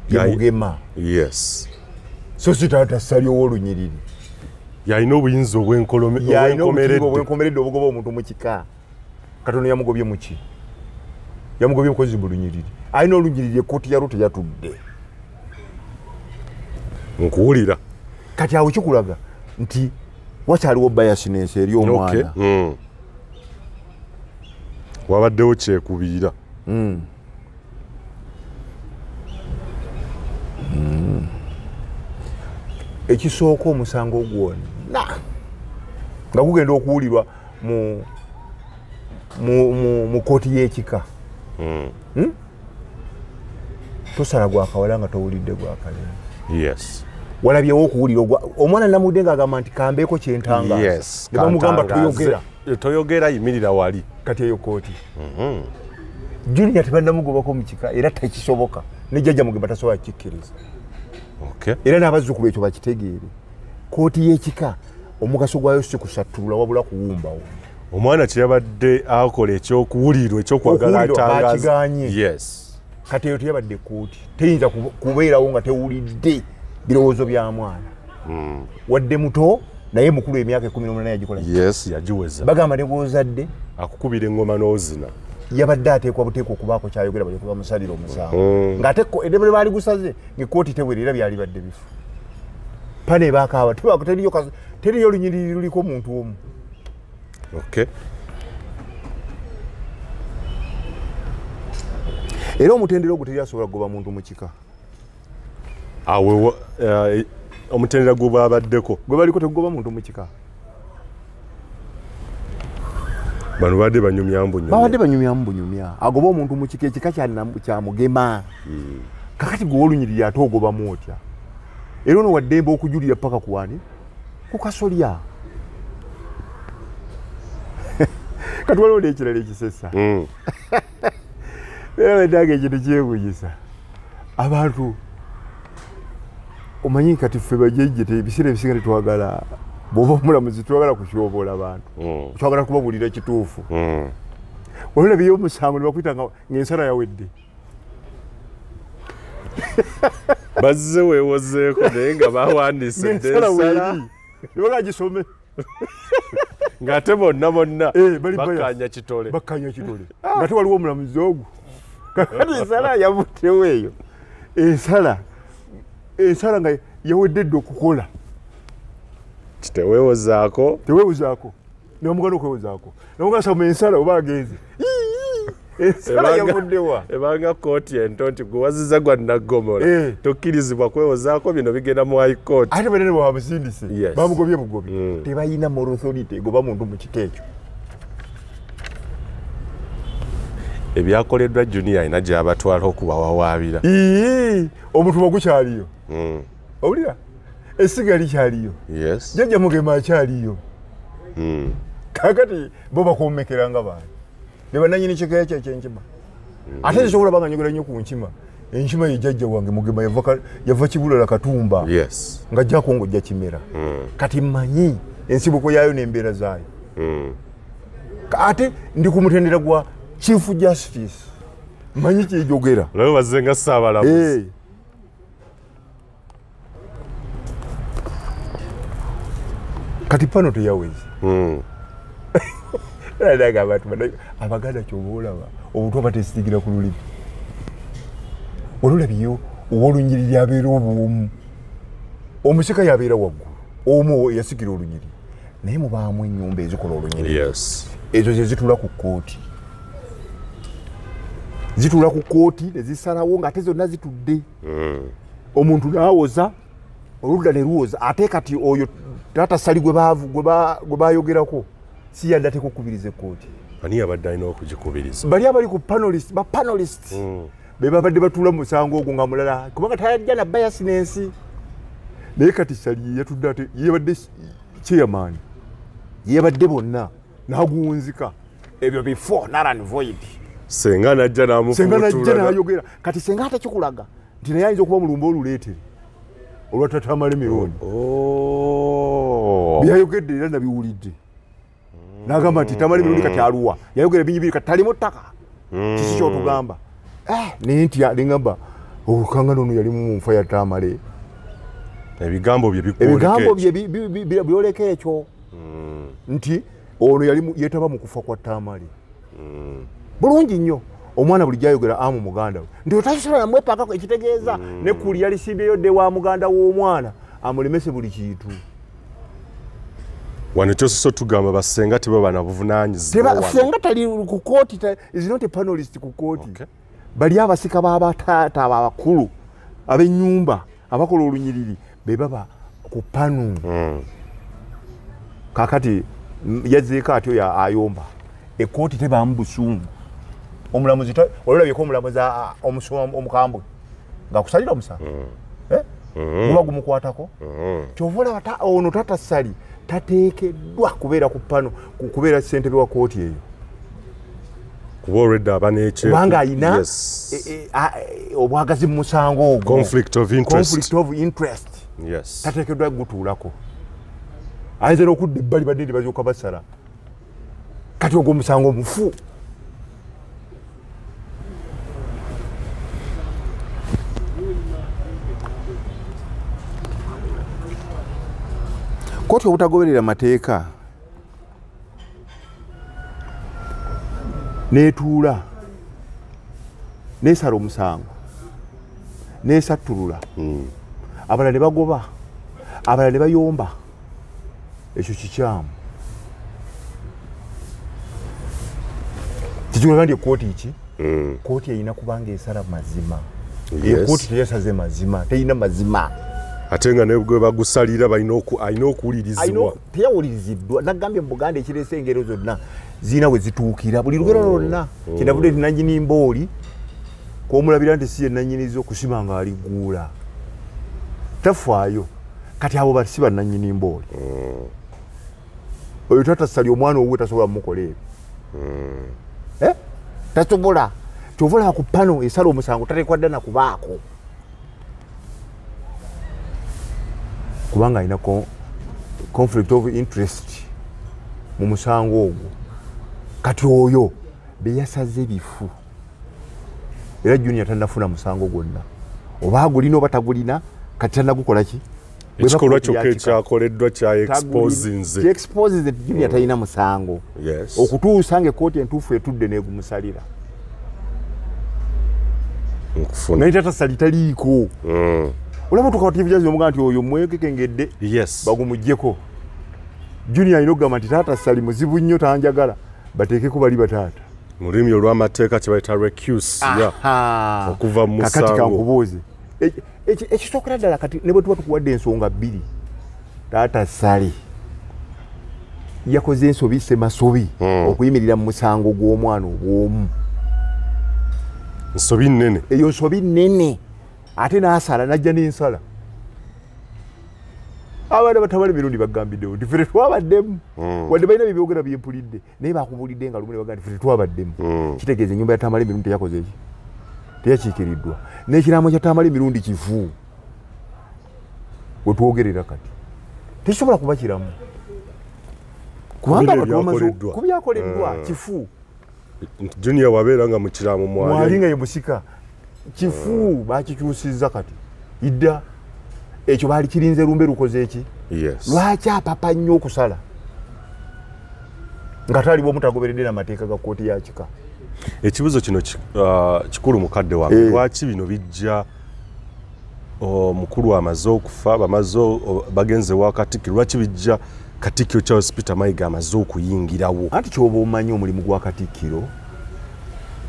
yamugema. Yes. So si taata salyowo olunyiriri. Yalina obuyinza obwenkomeredde obugoba omuntu mu kika. Katono yamugobye mu ki? Yamugobye mukozi bulunyiriri. Alina olunyiriri ekkooti yalwo teyatudde. Nkuwulira. Kati awo kikulaga nti wakyaliwo biasness eri omwana. Wabaddewo kyekubiira. Ekisooka omusango gwonna nga gugenda okuwulirwa mu kkooti y'ekika. Tosala gwa kawala nga towulidde gwa kalema. Yes. Walabyewo okuwulira omwana namudde ng'agamba nti kambeeko kyentangaaza. Yes. Ne bamugamba toyogera. Toyogera yimirira wali. Kati eyo kkooti. Junior tebannamugobako mu kika era tekisoboka. Ne jjajja mugamba tasobola kikkiriza. Okay. Era n'abazzukulu ekyo bakitegeere. Kkooti y'ekika omugaso gwayo si kusattulula wabula kuwumbawo. Omwana kyeyabadde akola ekyokuwulirwa ekyokwagala atangaza. Yes. Kati eyo teyabadde kkooti. Teyinza kubeerawo nga tewulidde birowoozo bya mwana. Wadde muto naye mukulu emyaka 18 yagikola. Yes, yagiweza. Bagamba ne gw'ozadde akukubira engoma n'ozina. Yabadde ateekwa buteekwa okubaako kyayogera balyoke bamusalira omusango. Ng'ate eddembe baali gusaze ng'ekkooti tewerera byali badde bifu. Pane baakaaba teriyo olunyiriri luliko omuntu omu. Okay. Era omutendera ogwo teryasobola kugoba muntu mu kika. Awe omutendera gwe bwabaddeko gwe baliko tegugoba muntu mu kika. Bano badde banyumya mbunyumya. Agoba omuntu mu kika ekika kya mugema. Kakati gwe olunyiriri ate ogobamu otya. Era ono waddembe okujulira paka kuwani ku Kasolya. Kati waliwo n'ekirala ekisesa. Era weddaga ekintu kyewunyisa. Abantu omanyi kati ffe bajejje ebiseera ebisinga tetwagala bw'oba omulamuzi twagala kukyoboola abantu. Twagala kubabuulira ekituufu. Olabyeyo omusango ne bakuyita ng'ensala yawedde. bazze weewozeeko naye nga bawandiise ddensala nebagagisome ng'ate bonna bakkanya kitole nga tewaliwo omulamuzi ogwo kakati ensala yavuddewo eyo ensala nga yawedde dde okukola teweewozaako nemugana okwewozaako namugasama ensala oba agenze ensala yavuddewa ebanga kooti ento nti gwe waziza gwa naggomola tokkirizibwa kwewozaako bino bigenda mu high court ate banene bwabamusindise bamugobye bugobi tebalina moral authority egoba muntu mu kika ekyo ebyakoleddwa junior alina gyabatwala okubawawaabira omutuba gukyaliyo owulira essiga likyaliyo jjajja mugema akyaliyo kakati bo bakuumekera nga baani ne bannannyini kika ekyo ekyenkima ate nsobola banga njogera nnyo ku nkima enkima ye jjajja wange mugema yava kibulala katumba nga jjako ng'ojja kimera kati mmanyi ensibuko yaayo n'embeera zaayo ate ndi ku mutendera gwa chief justice mmanyi kyejogera olabye bazze nga ssaabalamuzi kati pano teyawezi naga abantu abaganda kyoba olaba obutwa batesigira ku lulimi olulabiyo ow'olunyiriri abeera obwomu omusika yabeera waggulu omu yasikira olunyiriri naye mubaamu ennyumba ezikola olunyiriri ezo ze zitula ku kooti nezisalawo ng'ate zonna zitudde omuntu n'awoza oludda ne luwoza ate kati oyo tatasali gwe bayogerako si yadde atekukubiriza ekkooti ani yabadde alina okugikubiriza bali abali ku panelist be babadde batuula mu musango ogwo nga mulala kubanga tayajja na bayasinensi naye kati sali yatudde ate yebadde chairman yebadde bonna n'aguwunzika ebyo before naran void senga najja n'ayogera kati senga ate kikulaga nti naye ayinza okuba mulumba oluleetere olwatatamala emirundi byayogedde era nabiwulidde n'agamba nti tamala emirundi kati aluwa yayogera ebinyibiri kati talimu ttaka kiki kyotugamba naye nti aliŋamba olukangana ono yalimu mu nfa ya tamale ebigambo bye byoleka ekyo nti ono yeetaba mu kufa kwa tamale bulungi nnyo omwana buli gyayogera amu muganda we nti otakisobola namwepakako ekitegeeza ne kuli yalisimbyeyo dde wa muganda w'omwana amulemese buli kintu wano kyososo tugamba basenga teba bana buvunanyizibwa senga tali ku kooti is not a panelist ku kooti bali abasika b'abataata abakulu ab'ennyumba abakola olunyiriri be baba ku panu kakati yazzeeko atyo ayomba ekkooti tebaamu busungu omulamuzi olulabyeko omulamuzi omukambwe ng'akusalira omusango guba gumukwatako kyova olaba ono tatasali tateekeddwa kubeera ku pano kubeera ssentebe wa kooti eyo kuba olwedde kubanga ayina obwagazi mu musango ogwo conflict of interest tateekeddwa gutuulako ayinza n'okudda ebbali badde ndi bazooka basala kati ogwo omusango omufu kooti obutagoberera mateeka netuula nesala omusango nesattulula abalala ne bagoba abalala ne bayomba ekyo kikyamu kikulaga nti ekooti ki kooti erina kubanga esala mazima ekooti teyasaze mazima terina mazima ate nga nebwe bagusalira alina okuwulirizibwa teyawuliriziddwa nagambye mu Buganda ekireese engero zonna zirina we zituukira buli lugero lwonna kyendavudde nti nannyini mbooli kwomulabira nti si ye nannyiniza okusima nga aliguula tafaayo kati abo basi bannannyini mbooli oyo tatasali omwana owuwe tasobola mumukola ebyo tasobola kyovolaba ku pano esala omusango tatekwa dda nakubaako kubanga alina conflict of interest mu musango ogwo kati oyo beyasaze bifu era junior tannafuna musango gwonna oba agulina oba tagulina kati tannagukola ki ekikolwa kyokka ekyakoleddwa kya expose nti Junior talina musango okutuusa nga ekkooti entuufu etudde n'egumusalira naye tatasali taliiko olaba tuka TV jazi omuga nti oyo mwekekengedde bagumugyeko Junior alina okugamba nti tatasali muzibu nnyo tanjagala bateekeko bali bataata mu lulimi olw'amateeka kye bayita recuse okuva mu musango kakati kankubuuze ekisookera ddala kati ne bwe tuba tukuwadde ensonga bbiri tatasali yakoze ensobi semasobi okuyimirira mu musango gw'omwana obw'omu nsobi nnene eyo nsobi nnene ate n'asala n'ajja n'ensala abaana batabale mirundi bagambiddewo nti ffe twabaddemu wadde balina byebyogera byempulidde naye bakubulidde nga lumu ne bagamba nti ffe twabaddemu kitegeeza ennyumba ya Tamale mirundi teyakoze eki teyakiikiriddwa n'ekiraamo kya Tamale mirundi kifu we twogerera kati tekisobola kuba kiramu kubanga ku byakoleddwa kifu Junior wabeera nga mu kiraamo mwali nga ye musika kifu bakikyusizza kati idda ekyo baali kirinze lumbe lukoze eki lwaki apapa nnyo okusala nga taliwo omutagoberedde n'amateeka ga kkooti ya kika ekibuzo kino kikulu mukadde wange lwaki bino bijja omukulu amaze okufa bagenze wa Katikkiro lwaki bijja Katikkiro Charles Peter Mayiga amaze okuyingirawo anti kyoba omanyi omulimu gwa Katikkiro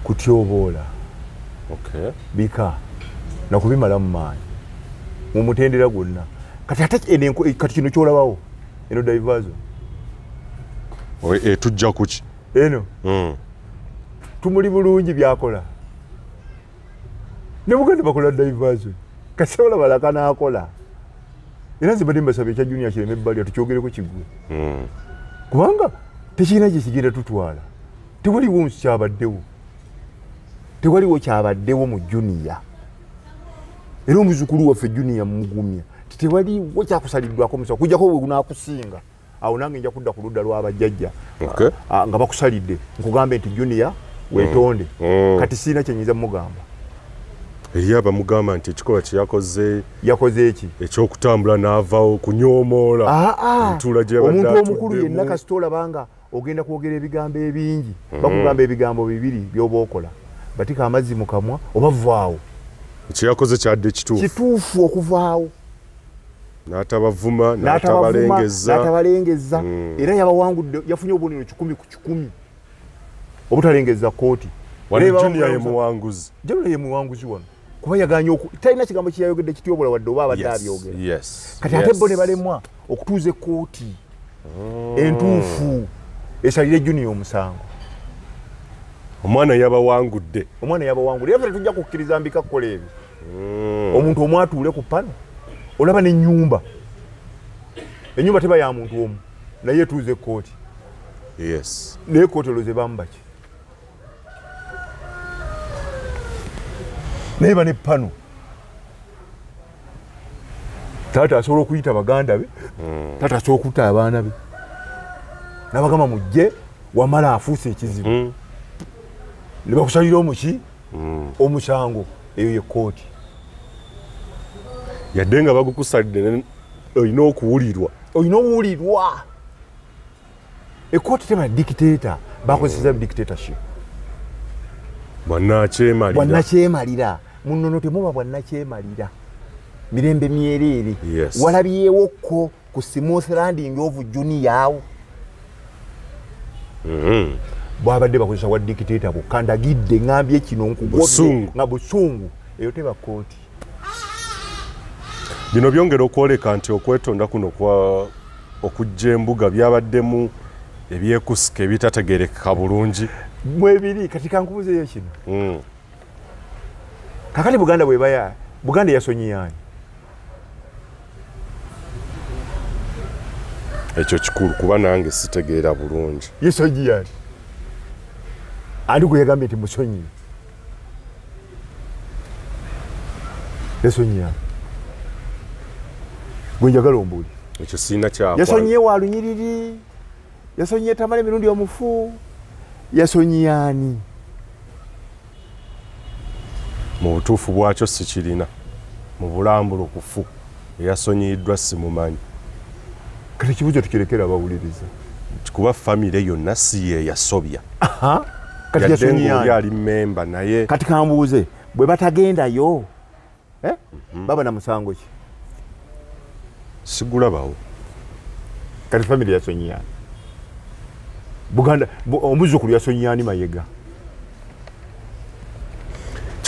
kutyoboola bika nakubimala mu maanyi mumutendera gwonna kati ate kati kino kyolabawo eno diversion tujja kuki eno tumuli bulungi byakola ne Buganda bakola diversion kasobola balaka n'akola era nze badde mbasaba ekya Junior kireme ebbali tukyogereko kiggwe kubanga tekirina gye kigenda tutwala tewaliwo kyabaddewo mu Junior era omuzukulu waffe Junior mugumya tewaliwo kyakusaliddwako musa kujjako bwe gunaakusinga awo nange nja kudda ku ludda lw'abajjajja nga bakusalidde nkugambe nti Junior weetonde kati siina kyenyiza mugamba eri abamugamba nti ekikolwa kye yakoze eki ekyokutambula n'avaawo kunyoomoola omuntu omukulu yenna kasita olabanga ogenda kwogera ebigambo ebingi bakugamba ebigambo bibiri by'oba okola batika amazzi mu kamwa oba vaawo kyeyakoze kyadde kituufu okuvaawo n'atabavuma n'atabalengeza era yabawangudde yafunye obubonero 100 ku 100 obutalengeza kkooti Junior ye muwanguzi wano kuba yaganye talina kigambo kyeyayogedde kityobola wadde oba abadde abyogera kati ate bo ne balemwa okutuuza ekkooti entuufu esalire Junior omusango omwana yabawangudde era ffe tujja kukkiriza mbika kukola ebyo omuntu omu atuule ku pano olaba n'ennyumba teba ya muntu omu naye etuuza ekkooti naye ekkooti oloze bambaki naye bane pano taata asobola okuyita baganda be taata asobola okutta abaana be n'abagamba mujje wamala afuuse ekizibu ne bakusalira omuki omusango eyo ye kkooti yadde nga bagukusalidde olina okuwulirwa ekkooti teba dictator bakozesa dictatorship bwannakyemalira munono temuba bwannakyemalira mirembe myereere walabyewokko ku smooth landing of Junior bwabadde bakozesa wa dictator bukandagidde ngambye kino nkugobye nga busungu eyo teba kkooti bino byongera okwoleka nti okwetonda kuno okujja embuga byabaddemu ebyekusika ebitategerekeka bulungi mwebiri kati kankubuzeeyo kino kakati Buganda bwebaya Buganda yasonyiyaani ekyo kikulu kuba nange sitegeera bulungi yesonyiyaani andi gwe yagambye nti musonyi yasonyiyaani gwe njagala ombuuli ekyo siina kyakola yasonyiye wa lunyiriri yasonyiye Tamale mirundi omufu yasonyiyaani mu butuufu bwakyo sikirina mu bulambulo kufu eyasonyiddwa simumanyi kati kibuzo tukirekera abawuliriza kuba famire yonna si ye yasobya kati yasonyiya ali memba naye kati kambuuze bwe batagendayo baba na musango ki sigulabawo kati famire yasonyiya Buganda omuzukulu yasonyani Mayega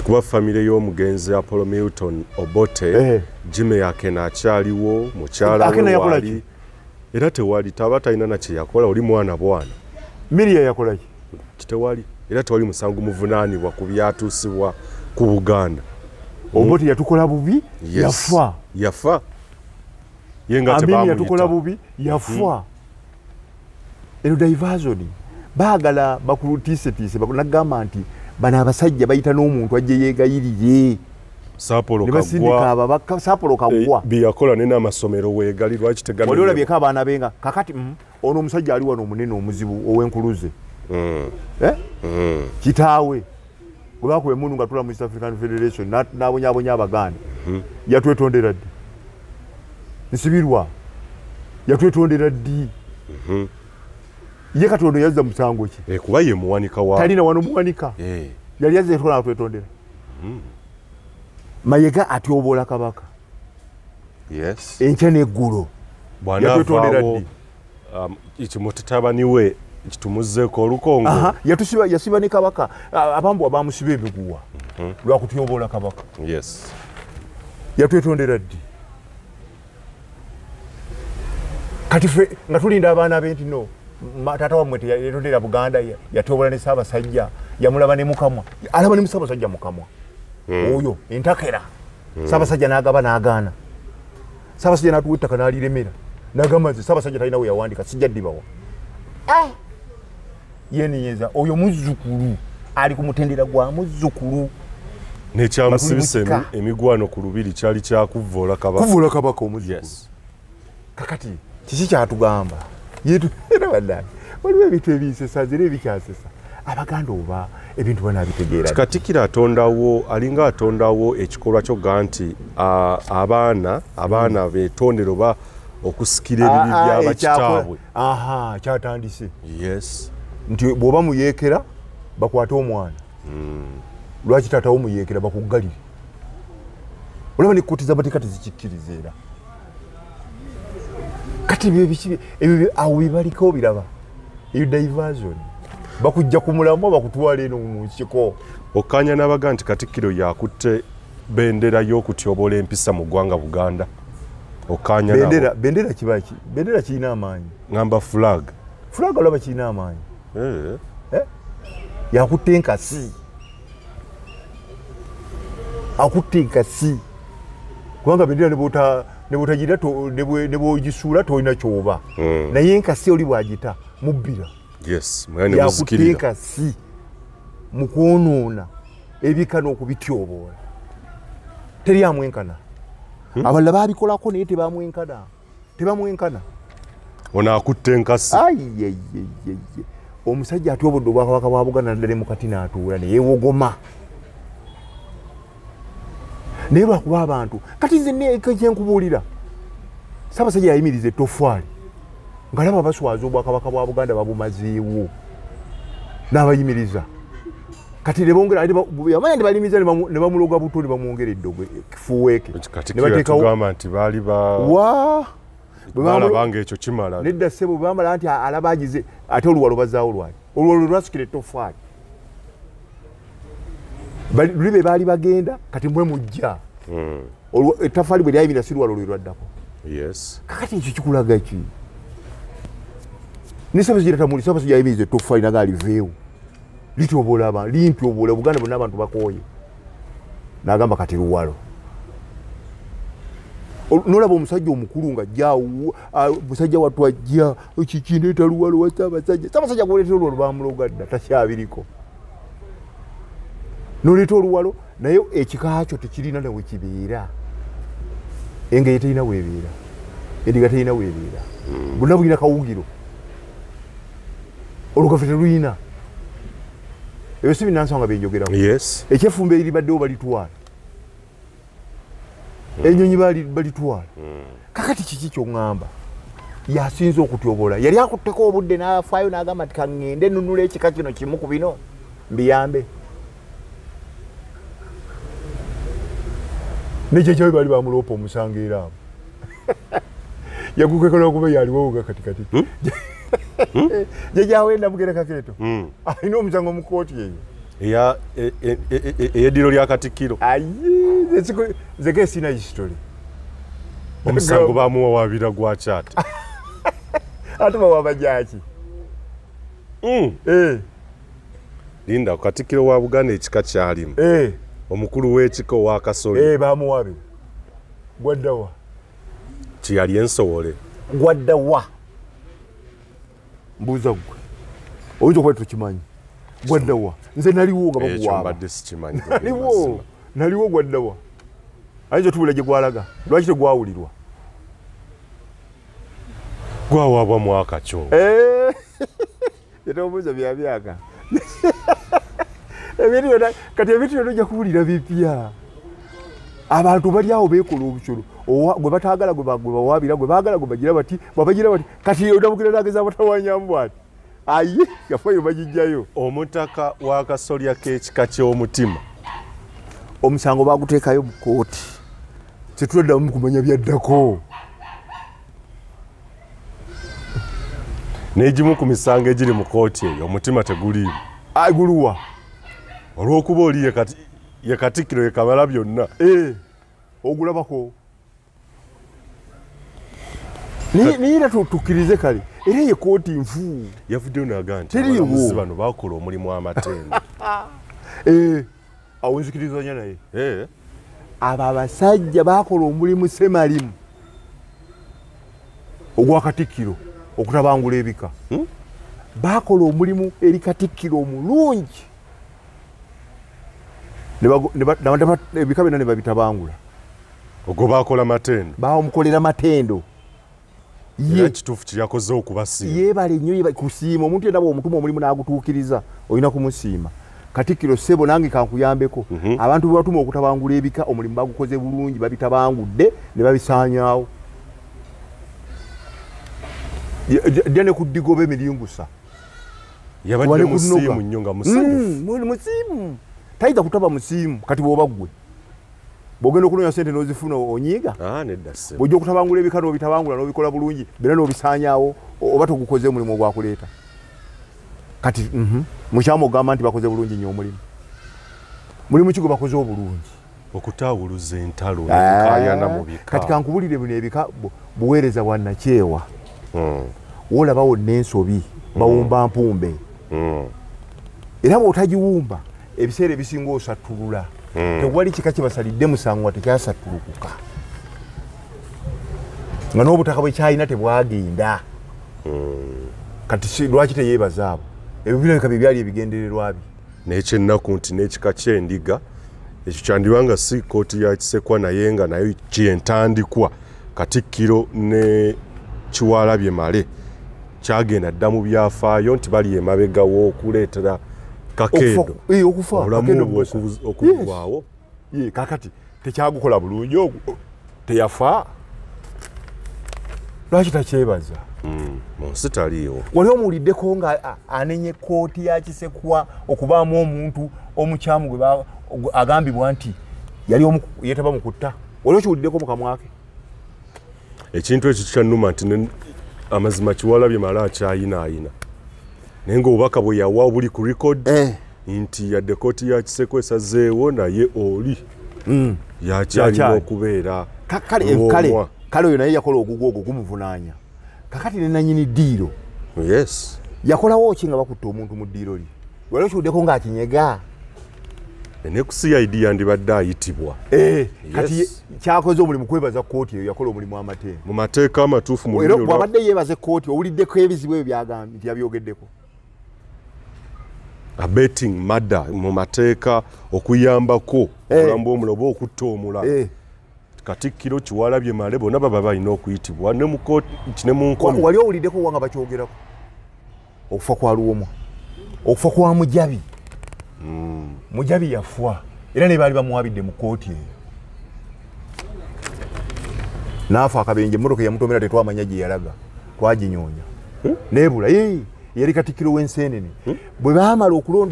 kuba famire y'omugenzi Apollo Milton Obote Jimmy yake na akyaliwo mukyala we wali era tewali taba talina na kye yakola oli mwana bwana Miria yakola ki kitewali era tewali musango muvunaanibwa ku byatuusibwa ku Buganda Obote yatukola bubi yafa yenga tebamu yatukola bubi yafa eno diversion baagala bakulutiise bakunagamba nti bana abasajja bayita n'omuntu ajje yeegayirire Sapolo kagwa biyakola nena amasomero weegali lwaki tegamenya oli olabyeko abaana benga kakati ono omusajja ali wano omunene omuzibu ow'enkuluze kitaawe gwe bakuba emundu nga tula mu East African Federation n'abonyabonya Abaganda yatwetondera ddi nsibirwa yatwetondera ddi ye Katonda yazza musango ki kuba ye muwanika wa talina wano muwanika yali yazze tola atwetondera Mayega atyobola kabaka enkya n'eggulo yatwetondera ddi ekimotetabaniwe kitumuzeeko olukongo yasiba ne kabaka abambu abamusiba emiguwa lwakutyobola kabaka yatwetondera ddi kati ffe nga tulinda abaana be nti no tata wamwe teyatondera Buganda yatyobola ne Ssaabasajja yamulaba ne mukamwa alaba ne Ssaabasajja mukamwa oyo entakera Ssaabasajja n'agaba n'agaana Ssaabasajja n'atuwuttaka n'aliremera n'agamba nti Ssaabasajja talina we yawandika sijja ddibawa yenenyeza oyo muzzukulu ali ku mutendera gwa muzzukulu nekyamusibisa emigwano ku lubiri kyali kyakuvvoola kabaka omuzzukulu kakati kiki kyatugamba era bannange waliwo ebintu ebinsesa era ebikyasesa Abaganda oba ebintu banabitegeera Katikkiro atondawo alinga atondawo ekikolwa kyogga nti abaana betondera oba okusikira ebibi by'abakitaabwe kyatandise nti bw'oba muyeekera bakwate omwana lwaki taatawo muyeekera bakuggalire olaba nekkooti z'amateeka tezikikkiriza era kati ebyo awo bibaliko biraba eyo diversion bakujja ku mulamu bakutwala eno mu kiko okkaanya n'abaga nti Katikkiro yakutte bendera y'okutyobola empisa mu ggwanga Buganda okkaanya bendera kibaki bendera kirina amaanyi ngamba flag olaba kirina amaanyi yakutte enkasi akutte enkasi kubanga bendera nebwotagira nebwogisuula tolina kyoba naye enkasi oli bwagita mubbira yakutte enkasi mu kwonoona ebika n'okubityoboola teri amwenkana abalala babikolako naye tebamwenkana ono akutte enkasi omusajja atyobodde obwakabaka bwa Buganda naddala mukati n'atuula neyeewogoma naye lwakuba abantu kati nze kyenkubuulira Ssaabasajja yayimiriza ettofaali ng'alaba baswaza obwakabaka bwa Buganda babumazeewo n'abayimiriza kati yamanya nti balimiza ne bamuloga buto ne bamwongera eddogwe kifuweeke nebateekawogamba nti baali balabanga ekyo kimala nedda ssebo bamala nti alaba agize ate oluwalo bazaawo lwaki oluwalo lwasukira ettofaali luli be baali bagenda kati mwe mujja ettafaali bwe lyayimira si luwalo lwe lwaddako kakati ekyo kikulaga ki ne Ssaabasajja yayimiriza ettofaali naga aliveewo lityobola abantu limtyobola Buganda bonna abantu bakooye n'agamba kati luwalo nolaba omusajja omukulu nga jjaawo musajja wattu ajja kikineeta luwalo wa Ssaabasajja kuleetera oluwalo bamuloga dda takyabiriko noleeta oluwalo naye ekikaakyo tekirina nawe kibeera engeye terina weebeera endiga terina weebeera bonna bulina kawugiro olugafe terulina ebyo si binansonga byenjogerako ekyefumba eribaddewo balitwala Ennyonyi balitwala. Kakati kiki ky'oŋŋamba? Yasinze okutyobola. Yali akutteko obudde n'afaayo n'agamba nti kaŋŋende nnunula ekika kino kimu ku bino mbiyambe. Nekyekyawe bali bamuloopa omusanga era abo. Yagukekola okuba yaliwo nga katikati. Jejjawe ndamugera kakeeto. Alina omusango mu kkooti eyo. Eyeddiro lya Katikkiro. Nzeke sina history. Omusango bamuwawabira gwakyata. Ate bawabajaki. Linda Katikkiro wa Buganda ekika kyalimu. Omukulu w'ekika owa Kasoli. Bamuwabira. Gwaddawa. Kiyali ensowole. Gwaddawa. Mbuuza gwe. Oyinza okuba tukimanyi. Gwaddawa. Nze naliwo nga bakuwaaba. Ekyo mbadde sikimanyi. Naliwo gwaddawa. Ayinza tubula gye gwalaga. Lwaki tegwawulirwa? Gwawaabwa mwaka kyo. Yetomubuuza bya byaka. Kati ebintu byonna ojja kuwulira bipya. Abantu bali awo beekola obucolo. Gwe bataagala gwe bawaabira, gwe baagala gwe bagira bati, babagira bati. Kati ondabukira n'ageza abatawanyamu ati. Aye, yafayo bagijjayo. Omutaka wa Kasolya k'ekika ky'omutima. Omusango baaguteekayo mu kkooti. Tetuliddamu kumanya byaddako. N'egimu ku misango egiri mu kkooti eyo omutima teguliimu. Guluwa. Olw'okuba oli ye Katikkiro ye Kamala byonna. Ogulabako. Niira tukkirize kale. Era ye kkooti nfu. Yavuddeyo n'agamba nti abalamuzi bano baakola omulimu amatendo. Awo nzikirizanya naye. Abo abasajja baakola omulimu semalimu ogwa Katikkiro okutabangula ebika. Baakola omulimu eri Katikkiro omulungi. Ebika byonna ne babitabangula. Ogwo baakola matendo. Baamukolera matendo. Ye kituufu kye yakoze okubasiima. Yeebale nnyo kusiima. Omuntu yenna bw'omutuma omulimu n'agutuukiriza olina kumusiima. Katikkiro ssebo nange kankuyambeko. Abantu bwe batuma okutabangula ebika omulimu bagukoze bulungi babitabangudde ne babisaanyaawo. Ddya ne ku ddigoba emiringusa. Yabadde musiimu nnyo nga musanyufu. Musiimu. Tayinza kutaba musiimu kati bw'oba ggwe. Bw'ogenda okunoonya ssente n'ozifuna onyiiga. Nedda ssebo. Bw'ojja okutabangula ebika n'obitabangula n'obikola bulungi bera n'obisaanyaawo oba togukoze omulimu ogwakuleeta. Kati mukyama ogamba nti bakoze bulungi nnyo omulimu. Mulimu ki gwe bakoze obulungi? Okutaawuluza entalo n'okukaayana mu bika. Kati kankubulire bino ebika buweereza bwa Nakyewa. Woolaba wonna ensobi bawumba mpumbe. Era bw'otagiwumba ebiseera ebisinga osattulula. Tewali kika kye basalidde musango tekyasattulukuka. Nga n'obutaka bwe kyalina tebwagenda. Kati lwaki teyeebaza abo? Ebyo birabika bye byali ebigendererwa bye. N'ekyennaku nti n'ekika ky'endiga ekyo kyandibanga si kkooti ya Kisekwa naye nga nayo kyentandikwa Katikkiro ne Kiwalabye Male kyagenda dda mu byafaayo nti bali emabega w'okuleetera Kakeedo obulamu okubwawo. Kakati tekyagukola bulungi ogwo teyafa. Lwaki takyebaza? Mu nsi taliiwo. Wali omuwuliddeko nga anenye kkooti ya Kisekwa okubaamu omuntu omukyamu gwe agambibwa nti yali yeetaba mu kutta. Wali okiwuliddeko mu kamwa ke? Ekintu ekyo kyannuma nti amazima Kiwalabye Male akyayinaayina. Naye ng'obubaka bwe yawa buli ku record nti yadde kkooti ya Kisekwa esazeewo naye oli yakyalina okubeera kale oyo naye yakola ogugwo ogwo gumuvunaanya. Kakati ne nannyini ddiiro yakolawo ki nga bakutte omuntu mu ddiiro lye? Wali okiwuddeko ng'akinyega? Ne ku CID yandibadde ayitibwa. Kati kyakoze omulimu kwebaza kkooti eyo yakola omulimu amateeka. Mu mateeka amatuufu mu era bw'abadde yeebaza kkooti owuliddeko ebizibu ebyo byagambye nti yabyogeddeko. Abetting murder mu mateeka okuyambako okulamba omulala oba okutta omulala. Katikkiro Kiwalabye Male bonna baba balina okuyitibwa ne mu kkooti ne mu nkomi. Wali owuliddeko wanga bakyogerako? Okufa kwa Luwomwa, okufa kwa Mujabi. Mujabi yafa era ne baali bamuwabidde mu kkooti eyo. naafa akabenje emmotoka yamutomera tetwamanya gye yalaga twaginyonya nebula yali Katikkiro w'Enseenene bwe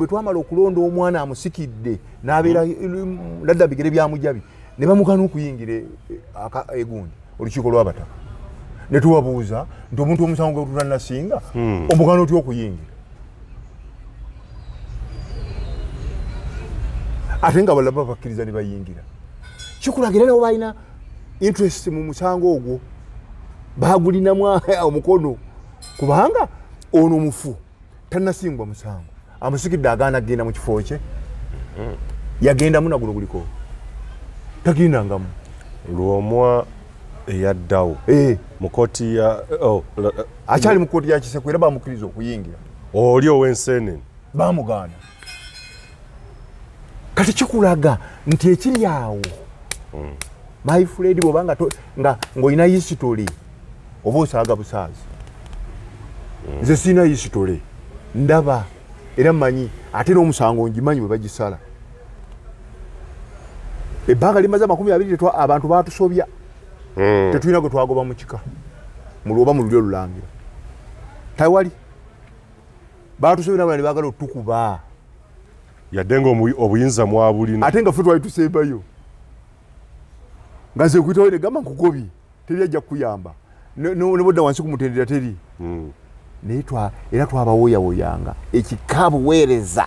twamala okulonda omwana amusikidde n'abeera nadda bigere bya Mujabi ne bamukana okuyingira egundi olukiiko lw'abataka ne tubabuuza nti omuntu omusango gwe tutanasinga omukana otya okuyingira ate nga balaba bakkiriza ne bayingira kikulagira nabo balina interest mu musango ogwo bagulinamu omukono kubanga ono mufu tannasingwa musango amusikidde agaana agenda mu kifo kye yagendamu naguno guliko tagindangamu lwomwa eyaddawo mu kooti ya akyali mu kooti ya Kiseko era bamukiriza okuyingira oli ow'Enseenene bamugaana kati kikulaga nti ekiri awo my friend bwobanga ng'olina history oba osaaga busaazi nze sina history ndaba era mmanyi ate n'omusango ngimanyi bwe bagisala ebbanga limaze 20 abantu batusobya tetulina gwe twagoba mu kika oba mu lulyo olulangira tawali batusobya nabala ne baagala otukuba yadde nga obuyinza mwabulina ate nga ffe twali tusembayo nga nze kuyitawo ne gamba nkugobye teri ajja kukuyamba ne bodda wansi kumutendera teri naye era twabawoyawoyanga ekikabuweereza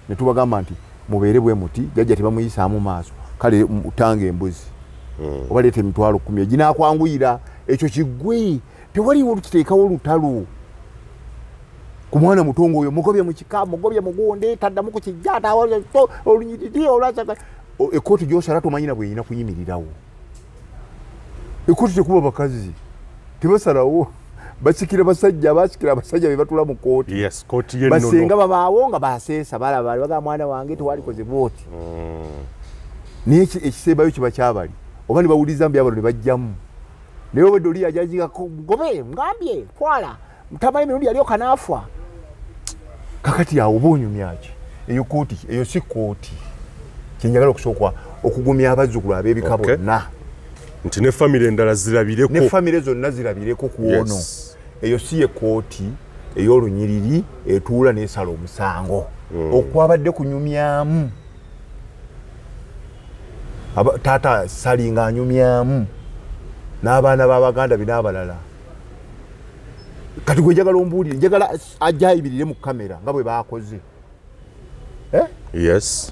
ne tubagamba nti mubeere bwe muti jajja tebamuyisaamu maaso kale utanga embuzi oba leeta emitwalo 10 eginakwanguyira ekyo kiggwe tewaliwo olukiteekawo olutalo ku mwana mutongo oyo mugobye mu kika mugobye mugonde taddamu ku kijjata olunyiriri olwasaka ekkooti gy'osala tomanyina bwe yina kuyimirirawo ekkooti tekuba bakazi tebasalawo basikira abasajja be batula mu kooti basenga babaawo nga baseesa balaba baga mwana wange tewalikoze bwoti naye ekisembayo kiba kyabali oba ne bawuliriza mbi abalo ne bajjamu naye obadde oli ajajiga gobe ngambye twala mutamanyi emirundi yali okanaafwa kakati awo oba onyumyaki eyo kooti eyo si kooti kyenjagala okusooka okugumya abazzukulu ab'ebika bonna nti ne famire endala zirabireko ne famire zonna zirabireko ku ono eyo si ye kooti ey'olunyiriri etuula n'esala omusango okwabadde kunyumyamu taata salinga anyumyamu n'abaana b'Abaganda binaabalala kati gwe njagala ombuulire njagala ajja ayibirire mu kamera nga bwe baakoze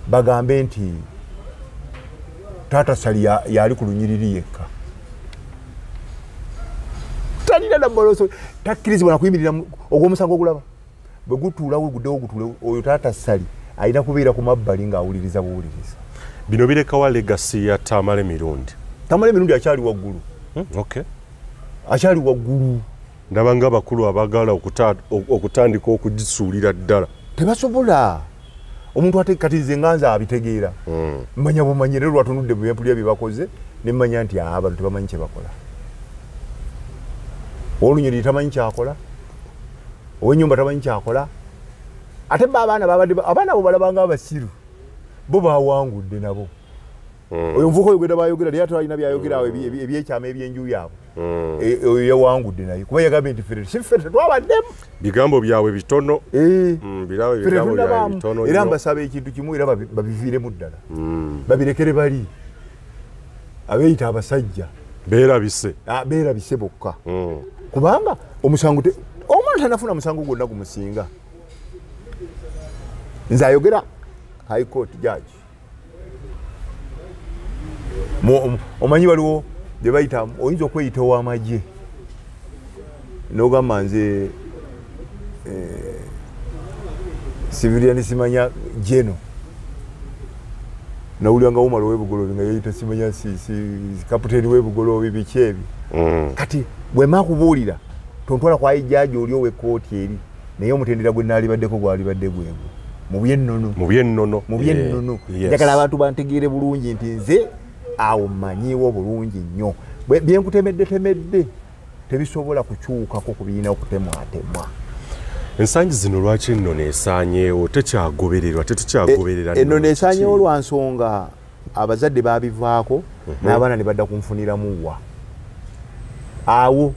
bagambe nti taata sali yali ku lunyiriri yekka talina nabaloso takkirizibwa nakuyimirira ogw'omusango ogulaba bwe gutuulawo guddewo gutuulewo oyo taata sali alina kubeera ku mabbali ng'awuliriza buwuliriza bino birekawa legacy ya Tamale Mirundi akyali waggulu akyali waggulu ndaba nga abakulu abagala okutandika okugisuulira ddala tebasobola omuntu ate kati nze nga nze abitegeera mmanya bumanyi era lwatunudde mu byempulira bye bakoze ne mmanya nti abantu tebamanyi kye bakola olunyiriri tamanyi kyakola ow'ennyumba tamanyi kyakola ate abaana bo balabanga abasiru bo bawangudde nabo oyo nvuko oyogera bayogera naye ate alina byayogera awo ebyekyama ebyenju yaabwe oyo yawangudde naye kuba yagambye nti ffe tetwabaddemu bigambo byabwe bitono era mbasaba ekintu kimu era babiviiremu ddala babirekere bali abeeyita abasajja beerabise bokka kubanga omusango omwana tanafuna musango gwonna gumusinga nze ayogera high court judge omanyi waliwo bye bayita oyinza okweyita ow'amagye n'ogamba nze civilian simanya jeno nawuliranga wumala w'ebugolobi nga yeyita simanya kaputeni w'ebugolobi biki ebi kati bwe makubuulira tontwala kwayi jaaji oli ow'ekkooti eri naye omutendera gwe naalibaddeko gwalibadde gwegwe mu byennono njagala abantu bantegeere bulungi nti nze awo mmanyiwo bulungi nnyo byenkutemedde tebisobola kukyukako ku birina okutemwatemwa ensangi zino lwaki ennono esaanyeewo tekyagobererwa tetukyagoberera ennono esaanyeewo lwa nsonga abazadde babivaako n'abaana ne badda kunfuniramu wa awo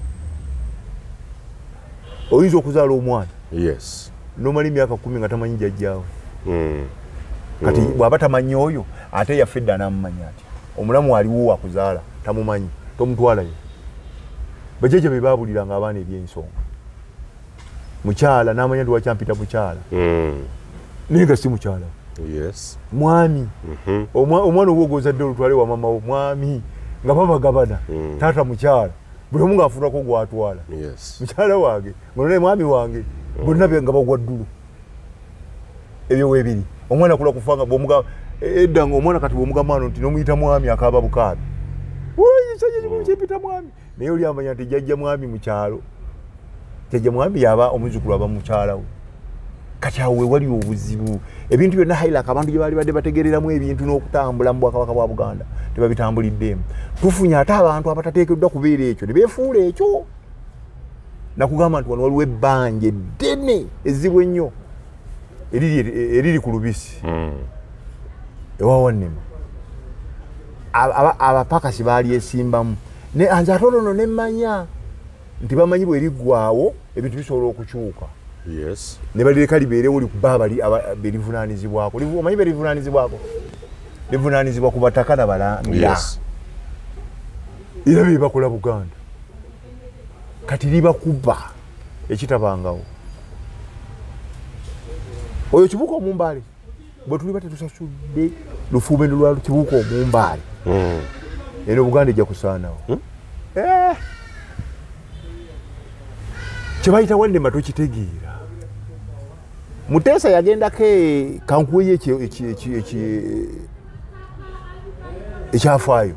oyinza okuzaala omwana yes nomala emyaka 10 nga tamanyi jjajjaawe kati bw'aba tamanyi oyo ate yaffe edda anamumanyi ati omulamu aliwo akuzaala tamumanyi tomutwalayo bajjajja be baabuliranga abaana ebyensonga mukyala n'amanya ndi wakyampita mukyala naye nga si mukyala yes mwami omwana oba ogozadde olutwale wa mamawo mwami nga babagabana taata mukyala buli omu ng'afunako gwatwala mukyala wange ngonaye mwami wange bonna nga bagwa ddulu ebyo weebiri omwana kula kufanga bw'omuga edda ng'omwana kati bw'omugamba nti n'omuyita mwami akaaba bukaabi kyempita mwami naye oli amanya nti jjajja mwami mu kyalo jjajja mwami yaba omuzukulu aba mukyalawe kati awo wewali obuzibu ebintu byonna hailaka abantu gye baali badde bategereramu ebintu n'okutambula mu bwakabaka bwa Buganda tebabitambuliddeemu tufunye ate abantu abatateekeddwa kubeera ekyo ne beefuula ekyo nakugamba nti wano waliwo ebbanja eddene ezzibu ennyo eriri ku lubisi ewa Wannema abapakasi baali esimbamu nze ate olwo ne mmanya nti bamanyi bweriggwawo ebintu bisobola okukyuka yes ne balireka libeerewo likuba berivunaanizibwako omanyi berivunaanizibwako livunaanizibwa ku bataka na balangira era bye bakola Buganda kati libakuba ekitabangawo oyo kibuuka omumbaale bwe tuli batetusasudde lufuumendo lwa kibuuka omumbaale eno Buganda ejja kusaanawo kyebayita Wannema tokitegeera Muteesa yagendako kankuye ekyafaayo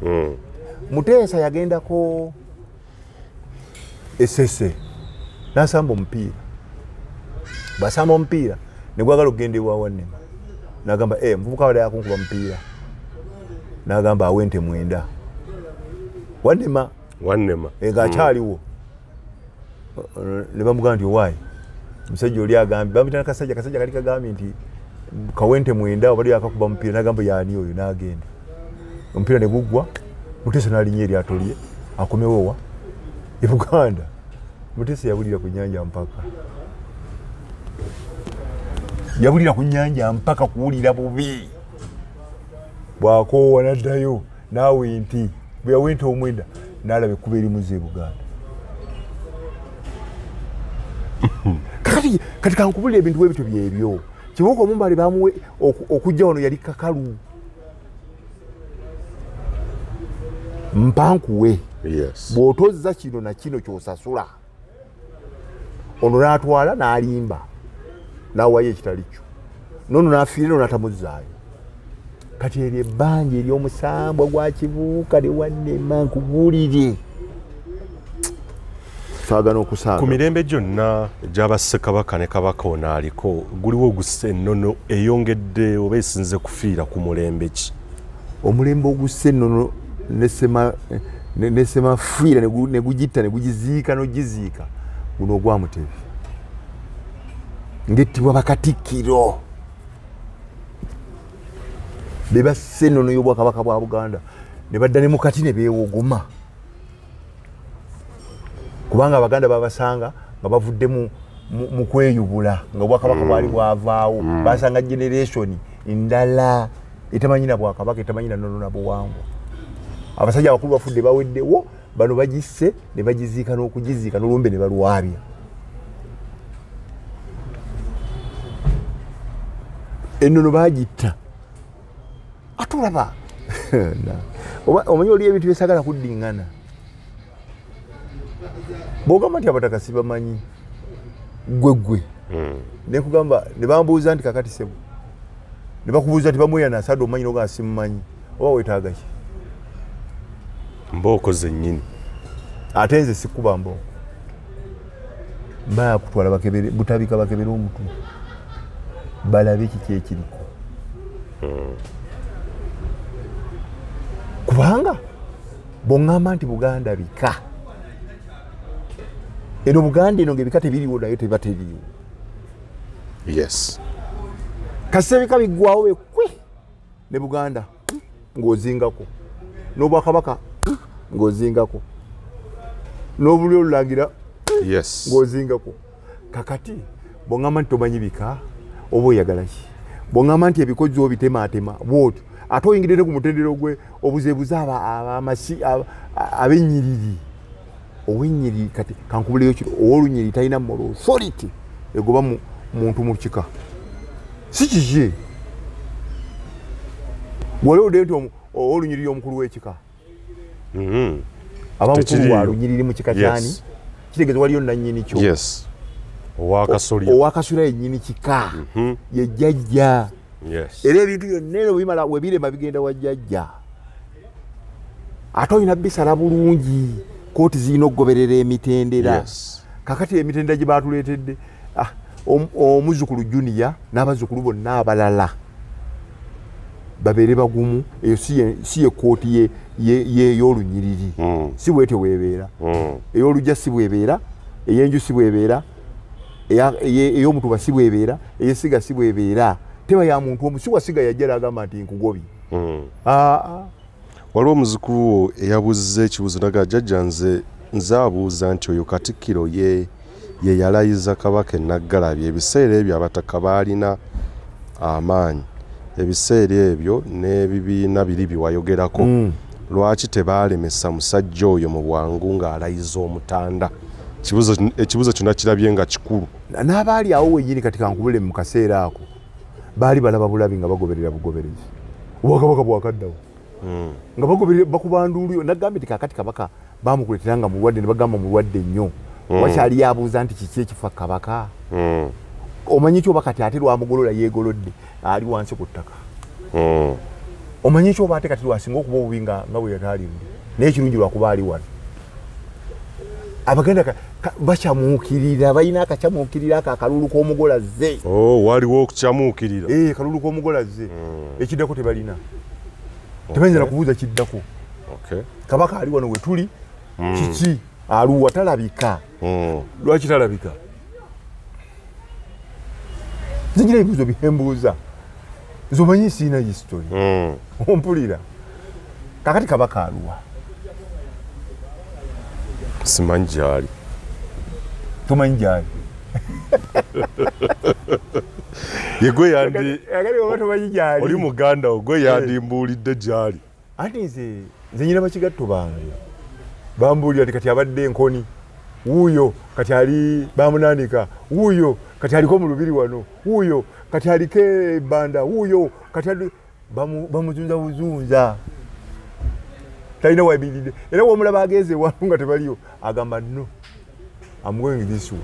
Muteesa yagendako esese n'asamba omupiira basamba omupiira ne gwagala okugenda ewa Wannema n'agamba muvubuka wala yakunkuba mupiira n'agamba awente 9 Wannema ng'akyaliwo ne bamugamba nti owaayi omusajja oli agambye bamuyita kasajja kali kagambye nti kawente 9 obali akakuba mupiira n'agamba yaani oyo n'agenda omupiira ne guggwa Muteesa n'alinnya eryato lye akomewo wa e Buganda Muteesa yabulira ku nnyanja mpaka yabulira ku nnyanja mpaka kuwulira bubi bw'akoowa n'addayo naawe nti bwe yawente omwenda n'alaba ekkuba erimuze e Buganda kati kankubulira ebintu bwebityo byebyo kibuuka omumbaale bamuwe okujja wano yali kakalu mpankuwe bw'otozza kino na kino ky'osasula ono n'atwala n'alimba n'awayo ekitali kyo nono n'afiira no n'atamuzzaayo kati eryo ebbanja ery'omusambwa gwa kibuuka ne Wannema nkubulire saagana okusaaga ku mirembe gyonna gy'abassekabaka ne kabaka ono aliko guliwo ogussa ennono eyongedde oba esinze kufiira ku mulembe ki omulembe ogussa ennono nesemafiira ne gugitta ne gugiziika n'ogiziika guno ogwa Mutebi ng'ettibwa bakatikkiro be basse ennono y'obwakabaka bwa Buganda ne badda ne mukati ne beewogoma kubanga Abaganda babasanga nga bavudde mu kweyubula nga obwakabaka bwali bwavaawo basanga generation endala etamanyina bwakabaka etamanyina nnono na buwangwa abasajja abakulu bafudde baweddewo bano bagisse ne bagiziika n'okugiziika n'olumbe ne balwabya ennono bagitta atulaba omanyi oli ebintu byesagala kuddingana bw'ogamba nti abataka sibamanyi gwegwe nekugamba ne bambuuza nti kakati sebo ne bakubuuza nti bamweyana asada omanyi noga simumanyi oba weetaaga ki mbooko zennyini ate nze sikkuba mbooko mbaya kutwala butabika bakebere omutu balabe kiki ekiriko kubanga bw'oŋŋamba nti Buganda bika eno Buganda eno ng'ebika tebiriwo nayo teba teriwo yes kasi ebika biggwawo ekwe ne Buganda ng'ozingako n'obwakabaka ng'ozingako n'obuli olulangira yes ng'ozingako kakati bw'oŋŋamba nti tomanyi bika oba oyagala ki bw'oŋŋamba nti ebikozi obitemaatema bwotyo ate oyingidde ne ku mutendero gwe obuzeebuze ab'ennyiriri ow'ennyiriri kati kankubuleyo kiro ow'olunyiriri talina moral authority egoba muntu mu kika si kikye bw'olewoddeyo nti ow'olunyiriri omukulu w'ekika aba mukulu wa lunyiriri mu kika kyani kitegeeza waliyo nannyini kyo owakasolya yennyini kika ye jjajja era ebintu byonna eno bimala webirema bigenda wa jjajja ate olina bisala bulungi kooti zirina okugoberera emitendera kakati emitendera gye baatuleetedde omuzzukulu juniya n'abazzukulu bonna abalala babeere bagumu eyo si ye kooti y'olunyiriri si bwetyo weebeera ey'olujja si bwebeera ey'enju si bwebeera ey'omutuba si bwebeera ey'essiga si bwebeera teba ya muntu omu si wasiga yajjala agamba nti nkugobye waliwo omuzukulu wo eyabuuziza ekibuuzo naga jjajja nze abuuza nti oyo katikkiro ye yalayiza kabaka enaggalabi ebiseera ebyo abataka baalina amaanyi ebiseera ebyo n'ebibiina biri byewayogerako lwaki tebaalemesa musajja oyo mu bwangu ng'alayiza omutanda ekibuuzo kyonna kirabye nga kikulu n'abaali awo wenyini kati kankubule mu kaseera ako baali balaba bulabi nga bagoberera bugoberezi obwakabaka bwakaddawo nga bagoberera bakubanduulyo nagambye nti kakati kabaka bamukuletera nga mulwadde ne bagamba mulwadde nnyo wakyali yabuuza nti kiki ekifa kabaka omanyi kyoba kati ate lwamugolola yeegolodde ali wansi ku ttaka omanyi kyoba ate kati lwasinga okuba obubi nga bwe yataalimbi naye ekirungi lwakuba ali wano abagenda bakyamuukirira balina akakyamuukirira ako akalulu k'omugolaze waliwo okukyamuukirira kalulu k'omugolaze ekiddako tebalina tebayinza nakubuuza kiddako kabaka ali wano wetuli kiki aluwa talabika lwaki talabika nze ngira ebibuuzo byembuuza nze omanyi siina history ompulira kakati kabaka aluwa simanyi gyali tomanyi gyali yegwe oli muganda ogwe yandimbuulidde gyali ati nze nyina bakigatto bange bambuulira ti kati abadde enkoni wuuyo kati ali bamunanika wuuyo kati aliko mu lubiri wano wuuyo kati aliko ebbanda wuuyo kati bamuzunza buzunza talina wabiridde era womulaba agenze wanu nga tebaliyo agamba no I'm this way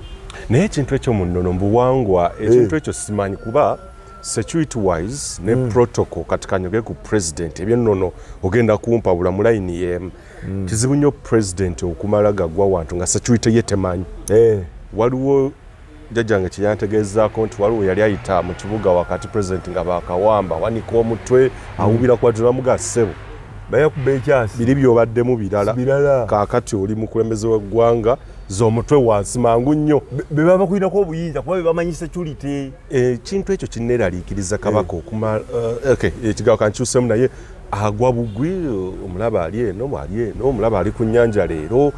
naye ekintu ekyo mu nnono mu buwangwa ekintu ekyo simanyi kuba security wise ne protocol kati kanyoge ku president ebyennono ogenda kumpa bula mu line y'emu kizibu nnyo president okumala gagwa wantu nga security ye temanyi waliwo jjajjange kye yantegeezaako nti waliwo yali ayita mu kibuga wakati president nga bakawamba wanika omutwe awubira kwatula mugassebo bayakuba ekyasi biri byobaddemu birala kaakati oli mukulembeze w'eggwanga z'omutwe wansi mangu nnyo beba bakulinako obuyinza kuba bebamanyi security ekintu ekyo kinneeraliikiriza kabaka okumala ekigawo kankyusemu naye agwa bugwi omulaba ali eno omulaba ali ku nnyanja leero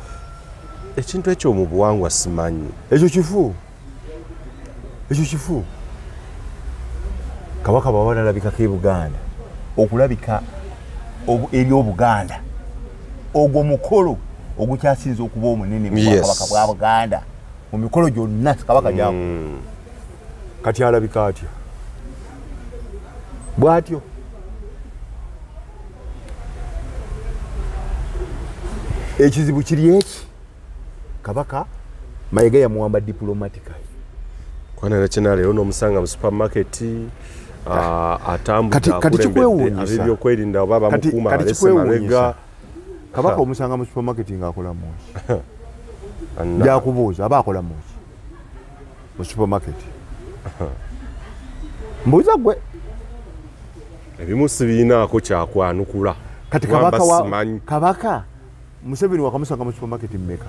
ekintu ekyo mu buwangwa simanyi ekyo kifu kabaka baba nalabikako e Buganda okulabika eri Obuganda ogwo mukolo ogukyasinza okuba omunene mu kabaka bwa Buganda mu mikolo gyonna kabaka gyako kati alabika atya bwatyo ekizibu kiri eki kabaka mayiga yamuwamba diplomatically kwana nakina leero n'omusanga mu supermarket atambula ab'ebyokwerinda oba bamukuuma balese mabega kabaka omusanga mu supermarket ng'akola muki jakubuuza aba akola muki mu supermarket mbuuza gwe ebimu sibiinaako kyakwanukula kati kabaka Museveni wakamusanga mu supermarket mmeka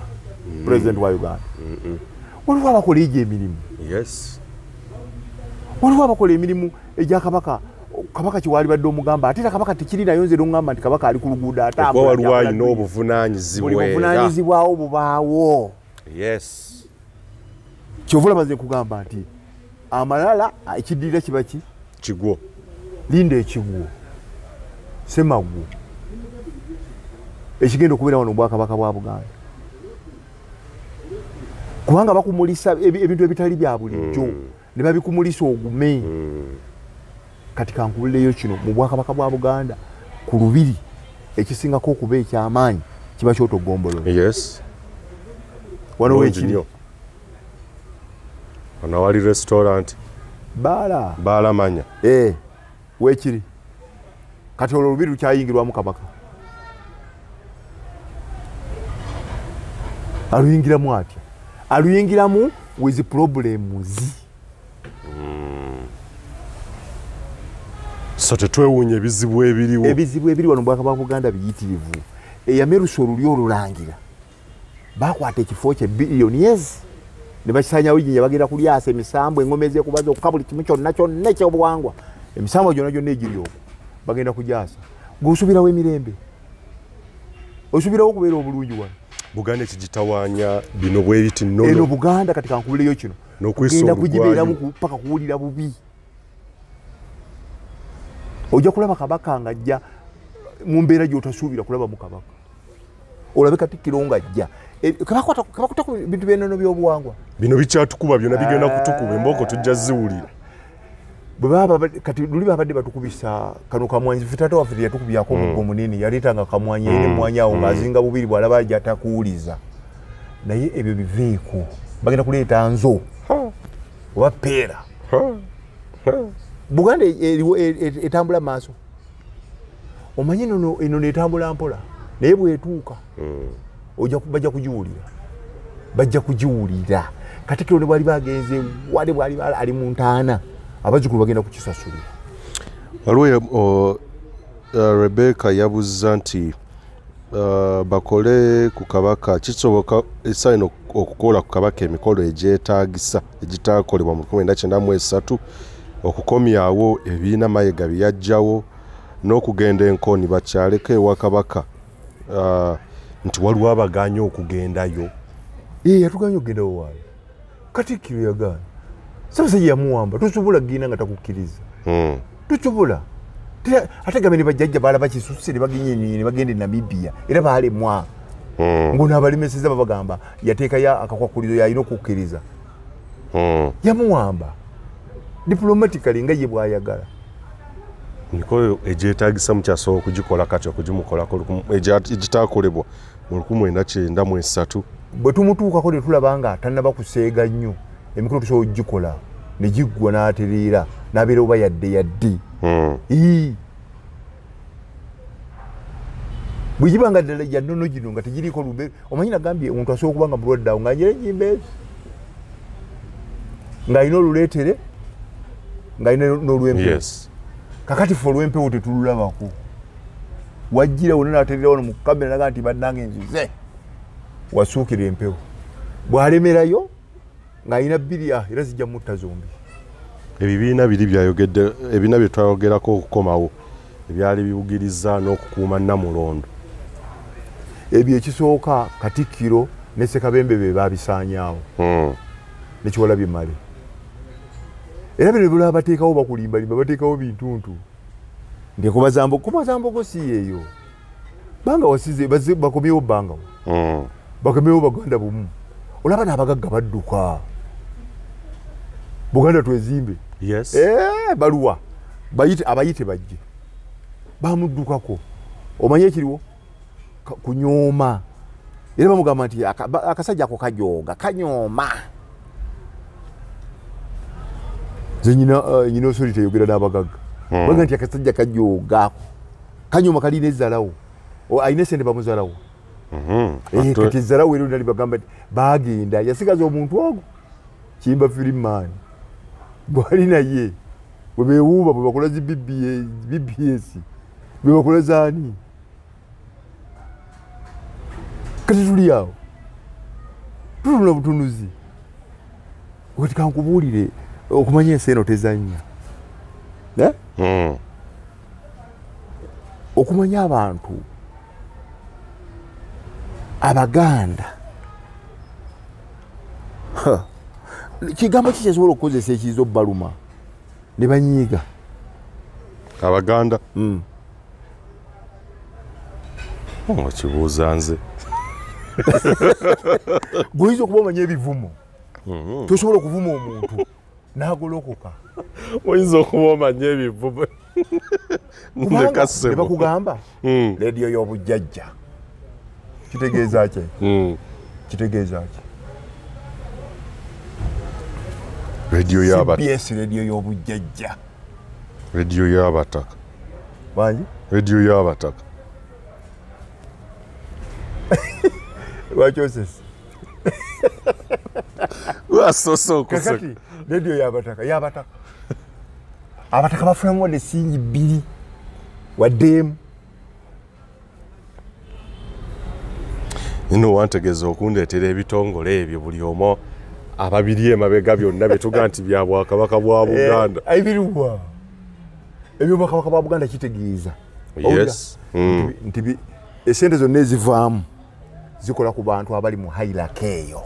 president wa Uganda waliwo abakola egyo emirimu waliwo abakola emirimu egya kabaka kabaka kiwali badde omugamba ate era kabaka tekiri nayo nze n'ongamba nti kabaka ali ku luguudo atambula waliwo alina obuvunaanyizibwawo bubaawo yes kyovula maze kugamba nti amalala ekiddirira kiba ki kigwo linda ekigwo semagwo ekigenda okubeera wano obwakabaka bwa Buganda kubanga bakumulisa ebintu ebitali bya bulijjo ne babikumulisa ogume kati kankubulireyo kino mu bwakabaka bwa Buganda ku lubiri ekisingako okuba ekyamaanyi kiba kyotogombolo yes wano wekiri wano wali restaurant baala manya wekiri kati olwo olubiri lukyayingirwamu kabaka aluyingiramu atya aluyingiramu with problems so tetwewuunya ebizibu ebiri wano bwakabaka Buganda biyitirivu eyamerusa oluli olulangira bakwata ekifo kye billionaires ne bakisanyawo jinja bagenda kulyasa emisambo engome ezekubaza okuka buli kimu kyonna kyonna ekyobuwangwa emisambo gyonna egiri okwo bagenda kugyasa gweosubirawo emirembe osubirawo okubeera obulungi wano Buganda ekigitawaanya bino bwe biti nnono eno Buganda kati kankubulireyo kino genda kugibeeramu paka kuwulira bubi ojja kulaba kabaka ng'ajja mu mbeera gy'otasuubira kulaba mu kabaka olabe Katikkiro ng'ajja kabakuta ku bintu by'ennono by'obuwangwa bino bikyatukuba byonna bigenda kutukuba emboko tujja ziwulira kati luli babadde batukubisa kano kamwanyi fitata waffe teyatukubyako omuggo munene yaleetanga kamwanyi ine mwanya awo ng'azinga bubiri bw'alaba ajja atakuwuliza naye ebyo biveeko bagenda kuleeta nzo oba peera Buganda etambula maaso omanyi eno netambula mpola naye bwetuuka bajja kugiwulira Katikkiro ne bwali bagenze wali bwali ali mu ntaana abazzukulu bagenda kukisasulira waliwo Rebecca yabuuza nti bakole ku kabaka kisoboka esaino okukola ku kabaka emikolo egyetaagisa egitakolebwa mu 1993 okukomyawo ebiina mayiga byajjawo n'okugenda enkoni bakyaleko ewa kabaka nti waliwo abaganya okugendayo yatuganya okugendawo waayo Katikkiro yagaana Ssaabasajja yamuwamba tosobola kugenda nga takukkiriza tosobola ate gambe ne bajjajja balaba kisusse ne bagenda e Namibia era baalemwa ngono abalemeseza babagamba yateekayo akakwakulizo yalina okukkiriza yamuwamba diplomatically nga ye bwayagala mikolo egyetaagisa mukyasooka okugikola kati okugimukolako egitaakolebwa mu 1993 bwe tumutuukako ne tulaba nga tannaba kuseega nnyo emikolo tusobola okugikola ne giggwa n'atereera n'abeera oba yadde bwe giba nga ddala ya nnono gino nga tegiriiko lube omanyi nagambye omuntu asobola okuba nga mulwadde awo ng'anyera ennyimba ezo ng'alina oluleetere ng'alina n'olwempewo kakati ffe olw'empewo tetululabako wajjira wonna n'atereera wano mu kamera naga nti bannange nzize wasuukira empewo bw'alemerayo ng'alina bbiri era zijja mutta zombi ebibiina biri byayogedde ebibiina bye twayogerako okukomawo ebyali bibugiriza n'okukuuma Namulondo ebyo ekisooka Katikkiro ne Ssekabembe be baabisaanyaawo ne Kiwalabye Male era bino bula bateekawo bakulimbalimba bateekawo bintuntu ndikubaza mbogo si yeeyo banga wasize bakomyewo bbanga bakomyewo Baganda bumu olaba n'abagagga badduka Buganda twezimbe baluwa abayite bajje bamuddukako omanye ekiriwo kunyooma era bamugamba nti akasajja ako kajooga kanyooma ze nyina osoli teyogera n'abagagga baga nti akasajja kajooga kanyooma kalina ezzalawo alina esente bamuzalawo kati ezzalawo ero nali bagamba nti bagenda yasigaza omuntu ogwo Kimba Firimani bwali naye bwe beewuuba bwe bakola zi BBS bwe bakola zaani kati tuli awo tuluna butunuzi kati kankubuulire okumanya ensi eno tezannya okumanya abantu Abaganda kigambo kikyasobola okukozesa ekiyiza obbaluma ne banyiiga Abaganda kibuuza nze gweoyinza okuba omanya ebivumo tosobola okuvuma omuntu n'agolokoka oyinza okuba omanya ebivumo ne bakugamba leediyo y'obujjajja kitegeeza ki kitegeeza ki radio y'abataka CBS radio y'obujjajja radio y'abataka banji radio y'abataka lwakyosesi wasoso kakati radio y'abataka abataka bafunamu wadde singi bbiri waddeemu nino wantegeeza okundeetera ebitongole ebyo buli omo ababiri emabega byonna betuga nti bya Bwakabaka bwa Buganda ebiriwa ebyo Bwakabaka bwa Buganda kitegeeza yes nti esente zonna ezivaamu zikola ku bantu abali mu hierarchy eyo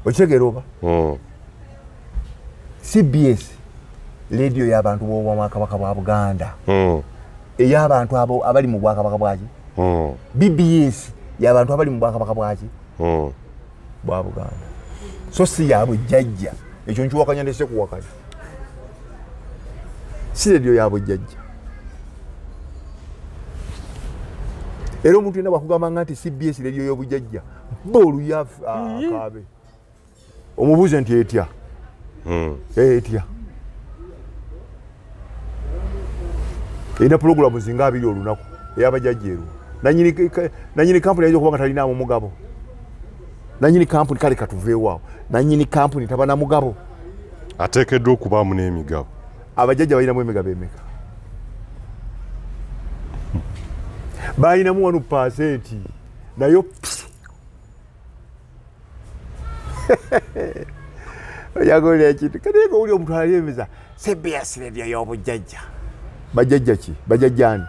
okitegeera oba CBS radio y'abantu b'Obwakabaka bwa Buganda ey'abantu abo abali mu Bwakabaka bwaki BBS y'abantu abali mu Bwakabaka bwaki bwa Buganda so si yabwe jjajja ekyo nkiwakanya ndese kuwakanya si radio yabwe jjajja era omuntu yenna bwakugamba nti CBS radio y'obujjajja boolu yakaabe omubuuze nti etya etya erina pulogulamu zinga abiri olunaku ey'abajjajja ero nanyini kampuni ayinza okuba nga talinaamu mugabo nanyini kampuni kale katuveewaawo nanyini kampuni tabana mugabo ateekeddwa okubaamu n'emigabo abajjajja balinamu emigabo emeka balinamu 1% nayo oyagolera ekintu kateeka oli omuntu alyemeza CBS radio y'obujjajja bajjajja ki bajjajjaani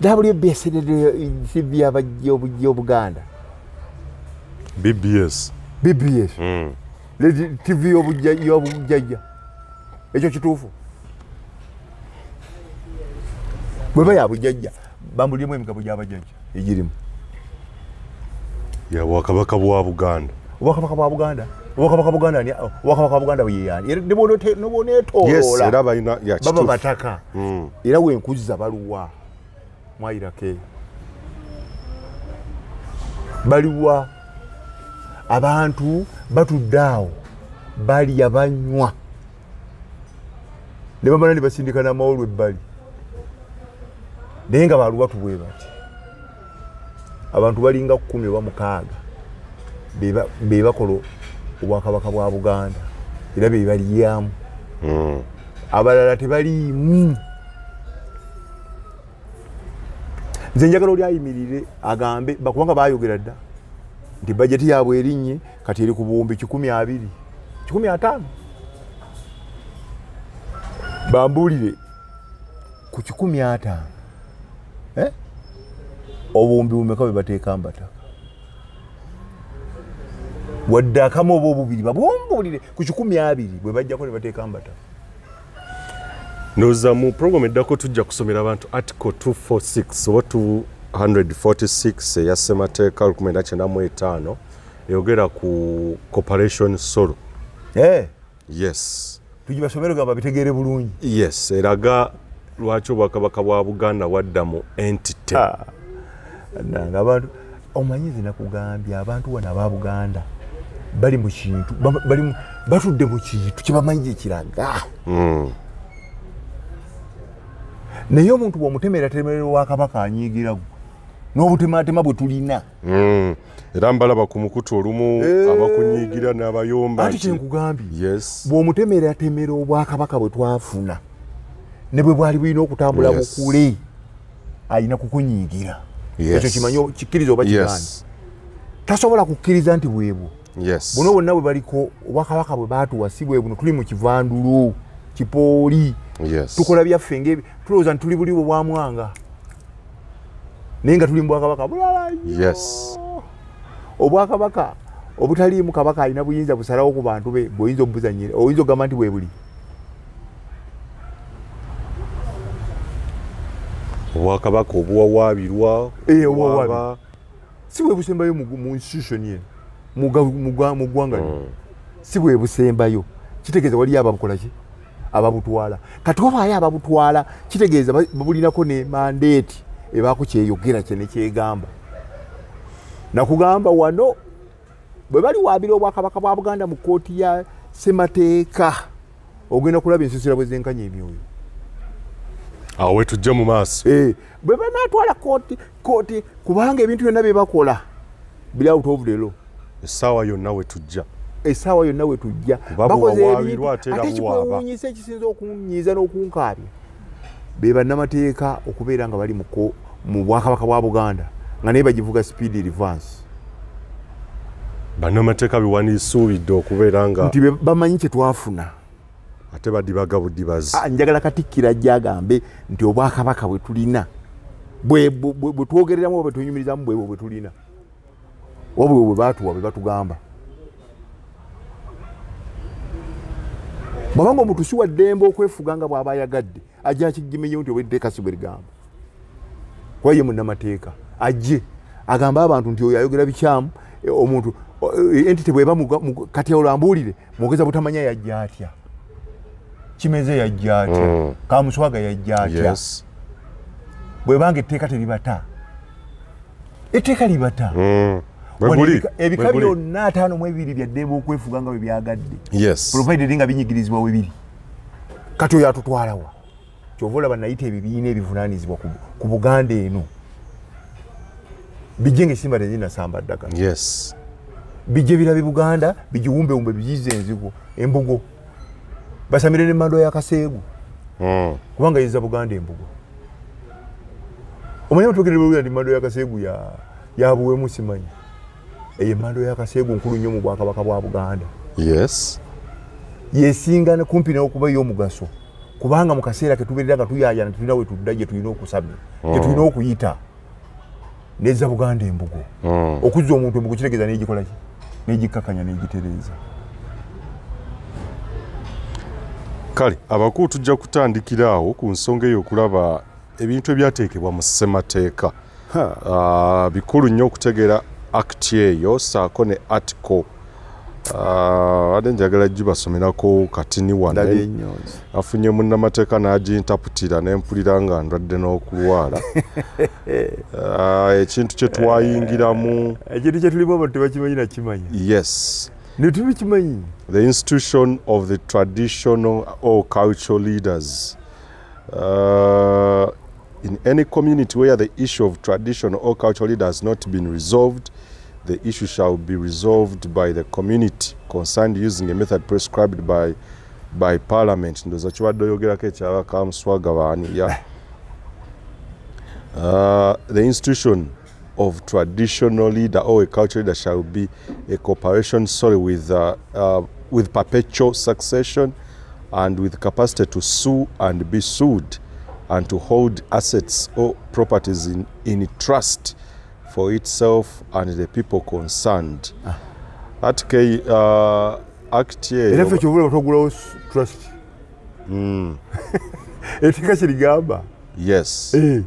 WBS radio y'obuganda BBS TV y'obujjajja ekyo kituufu bweba yabujjajja bambuliemu emigabo gy'abajjajja egirimu ya Bwakabaka bwa Buganda Obwakabaka bwa Buganda Obwakabaka bwa Buganda bweyeyaani neboneetoloola era balina baba bataka era wenkuzza baluwa mwayirake baliwa abantu batudde awo balya banywa ne bamala ne basindika n'amawolu ebbali naye nga baluwatu bwe bati abantu balinga 10 oba 6 be bakola Obwakabaka bwa Buganda era be balyamu abalala tebaliimu nze njagala oli ayimirire agambe bakubanga bayogera dda nti bajeti yaabwe erinye kati eri ku buwumbi 120 bambuulire ku 150 obuwumbi bumeka bwe bateeka mbataka wadde akamu oba obubiri babumbuulire ku 120 bwe bajjako ne bateeka mbataka noza mu program eddako tujja kusomera abantu article 246 oba 246 eya ssemateeka 1995 eyogera ku corporation solo yes tugibasomere gamba bitegeere bulungi yes eraga lwaki Obwakabaka bwa Buganda wadda mu entity nanga abantu omanyizi nakugambye abantu wana aba Buganda bali mu kintu batudde mu kintu kibamanyi ekiraga naye omuntu bw'omutemera temerera Obwakabaka anyiigira n'obutematema bwe tulina era mbalaba ku mukutu olumu abakunyiigira n'abayomba ati kyenkugambye bw'omutemera temera Obwakabaka bwe twafuna ne bwe bwali bulina okutambula bukule alina kukunyiigira ekyo kimanyi kikkiriza oba kigaana tasobola kukkiriza nti bwebwo buno bwonna bwe baliko Obwakabaka bwe baatuwa si bwe buno tuli mu kivandulo kipooli tukola byaffe ng'ebi tulowooza ntuli buli bwa mwanga naye nga tuli mu bwakabaka bulala obwakabaka obutaliimu kabaka alina buyinza busalawo ku bantu be bw'oyinza obuzanyira oyinza okugamba nti bwe buli obwakabaka obuwawaabirwa si bwe busembayo mu institution ye mu ggwanga si bwe busembayo kitegeeza waliyo ababukola ki ababutwala kati wabaayo ababutwala kitegeeza babulinako ne mandeeti ebaako kyeyogera kye ne kyegamba nakugamba wano bwe bali waabira obwakabaka bwa Buganda mu kkooti ya ssemateeka ogenda kulaba ensusira bwe zenkanya emyoyo awo wetujja mu maaso bwe banaatwala kooti kubanga ebintu byonna bye bakola biri out of the law essaawa yonna wetujja bakoze ebintu ate kikwewuunyisa ekisinza okunyiiza n'okunkaabya be bannamateeka okubeera nga bali mu bwakabaka bwa Buganda nga naye bagivuga speed reverse bannamateeka biwanisuubidde okubeera nga nti bamanyi kye twafuna ate badibaga budibazi njagala Katikkiro ajja agambe nti obwakabaka bwe tulina bwe twogereramu bwe tunyumirizamu bwe tulina wabwe bwe baatuwa bwe batugamba babanga omuntu si wa ddembe okwefuga nga bw'aba ayagadde ajja akigimenyewo nti obweddeeka si bwe ligamba kwaye munnamateeka ajje agamba abantu nti oyo ayogera bikyamu omuntu entite bweba kati olambuulire mwogeza butamanya yajja atya kimeze yajja atya kamuswaga yajja atya bwebanga etteeka teribata etteeka libata ebika byonna 5 mu 2 bya ddembe okwefuga nga bwe byagadde provided nga binyigirizibwa webiri kati oyo atutwalawa kyova olaba nayita ebibiina ebivunaanyizibwa ku Buganda eno bijje ng'esimba tezinasamba ddagala bijje birabe Buganda bigiwumbewumbe bigize enzigo embugo basamire n'emmando ya Kaseegu kubanga yizza Buganda embugo omanyi batugerera nti emmando ya Kaseegu yabuwemu simanyi eyo emmando ya Kaseegu nkulu nnyo mu bwakabaka bwa Buganda yesingana kumpi n'okuba ey'omugaso kubanga mu kaseera ketubeerera nga tuyaayana tulina we tudda gye tulina okusabya gye tulina okuyita nezza Buganda embugo okuzza omuntu embugo kitegeeza n'egikola ki n'egikkakanya n'egitereeza kale abakulu tujja kutandikira awo ku nsonga eyo okulaba ebintu ebyateekebwa mu ssemateeka bikulu nnyo okutegeera akiti eyo saako ne article ate njagala gibasomerako katini wane afunye munnamateeka n'agiintaputira n'empulira nga ndwadde n'okulwala ekintu kye twayingiramu ekintu kye tulimu abantu tebakimanyi nakimanya netubikimanyi the institution of the traditional or cultural leaders in any community where the issue of traditional or cultural leader has not been resolved, the issue shall be resolved by the community concerned using a method prescribed by Parliament. Ndoza chibadde yogerako ekyaba Kamuswaga baani the institution of traditional leader or a cultural leader shall be a corporation solely with perpetual succession and with capacity to sue and be sued and to hold assets or properties in trust for itself and the people concerned. Act era ffe kyovula batogulawo trust etika kirigamba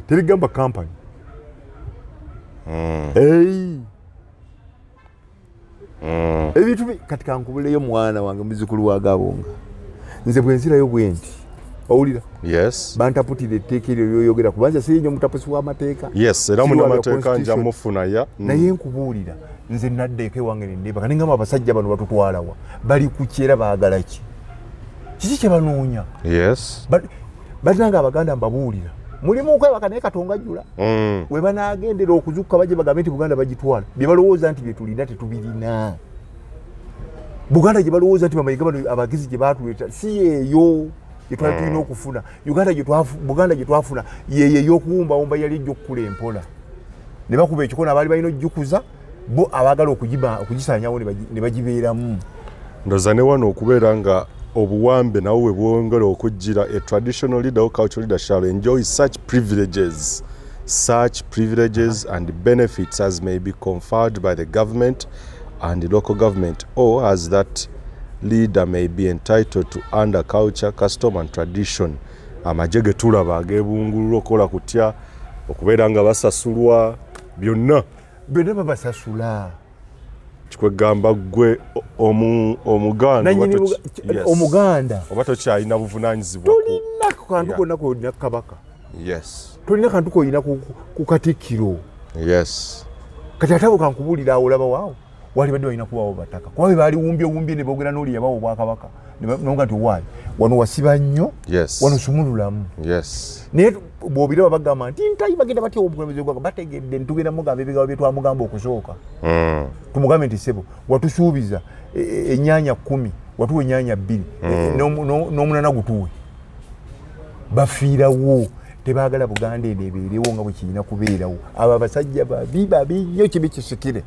terigamba company ebintu kati kankubuleyo mwana wange muzukulu wa Gabonga nze bwe nzirayo bwe nti owulira bantaputira etteeka eryo lyoyogera kubanja siri nnyo mutapusi w'amateeka era munnamateeka nja mufuna naye nkubuulira nze naddeeko ewange nendeba kati ngamba abasajja bano batutwalawa bali ku kyera baagala ki kiki kye banoonya balinanga Abaganda mbabuulira mulimu okwebaka naye Katonga jjula we banaagendera okuzukka bajje bagambe nti Buganda bagitwala bye balowooza nti bye tulina tetubirina Buganda gye balowooza nti bamayiga bano abagizi gye baatuleeta si eyo gye twali tulina okufuna Buganda gye twafuna yeyo ey'okuwumbawumba yali ejja okukula empola ne bakuba ekikono abaali balina ojjukuza bo abaagala okugisaanyawo ne bagibeeramu ndoza ne wano okubeera nga obuwambe nawo we bwongera okujjira, a traditional leader or cultural leader shall enjoy such privileges and benefits as may be conferred by the government and the local government, or as that leader may be entitled to under culture, custom and tradition. Amajege tulaba agebungulula okola kutya okubeera nga basasulwa byonna babasasula kikwegamba gwe omuganda omuganda oba tokyalina buvunaanyizibwa tolina kantu konna kolina kabaka tolina kantu kolina ku katikkiro kati ate abo kankubuulira awo olaba waawo wali badde balina kubawo bataka kuba baali wumbye ne boogera n'oli yabawo obwakabaka nonga nti waayi wano wasiba nnyo wano sumululamu naye bw'obiraba bagamba nti ntayi bagenda batya obukulembeze bwaka bategedde ntugenda mugamba ebigambo bye twamugamba okusooka tumugambe nti ssebo watusuubiza ennyaanya 10 watuwa ennyaanya 2 n'omunana gutuwe bafiirawo tebaagala Buganda eno ebeerewo nga bwe kirina kubeerawo abo abasajja babi nnyo kibi kisikire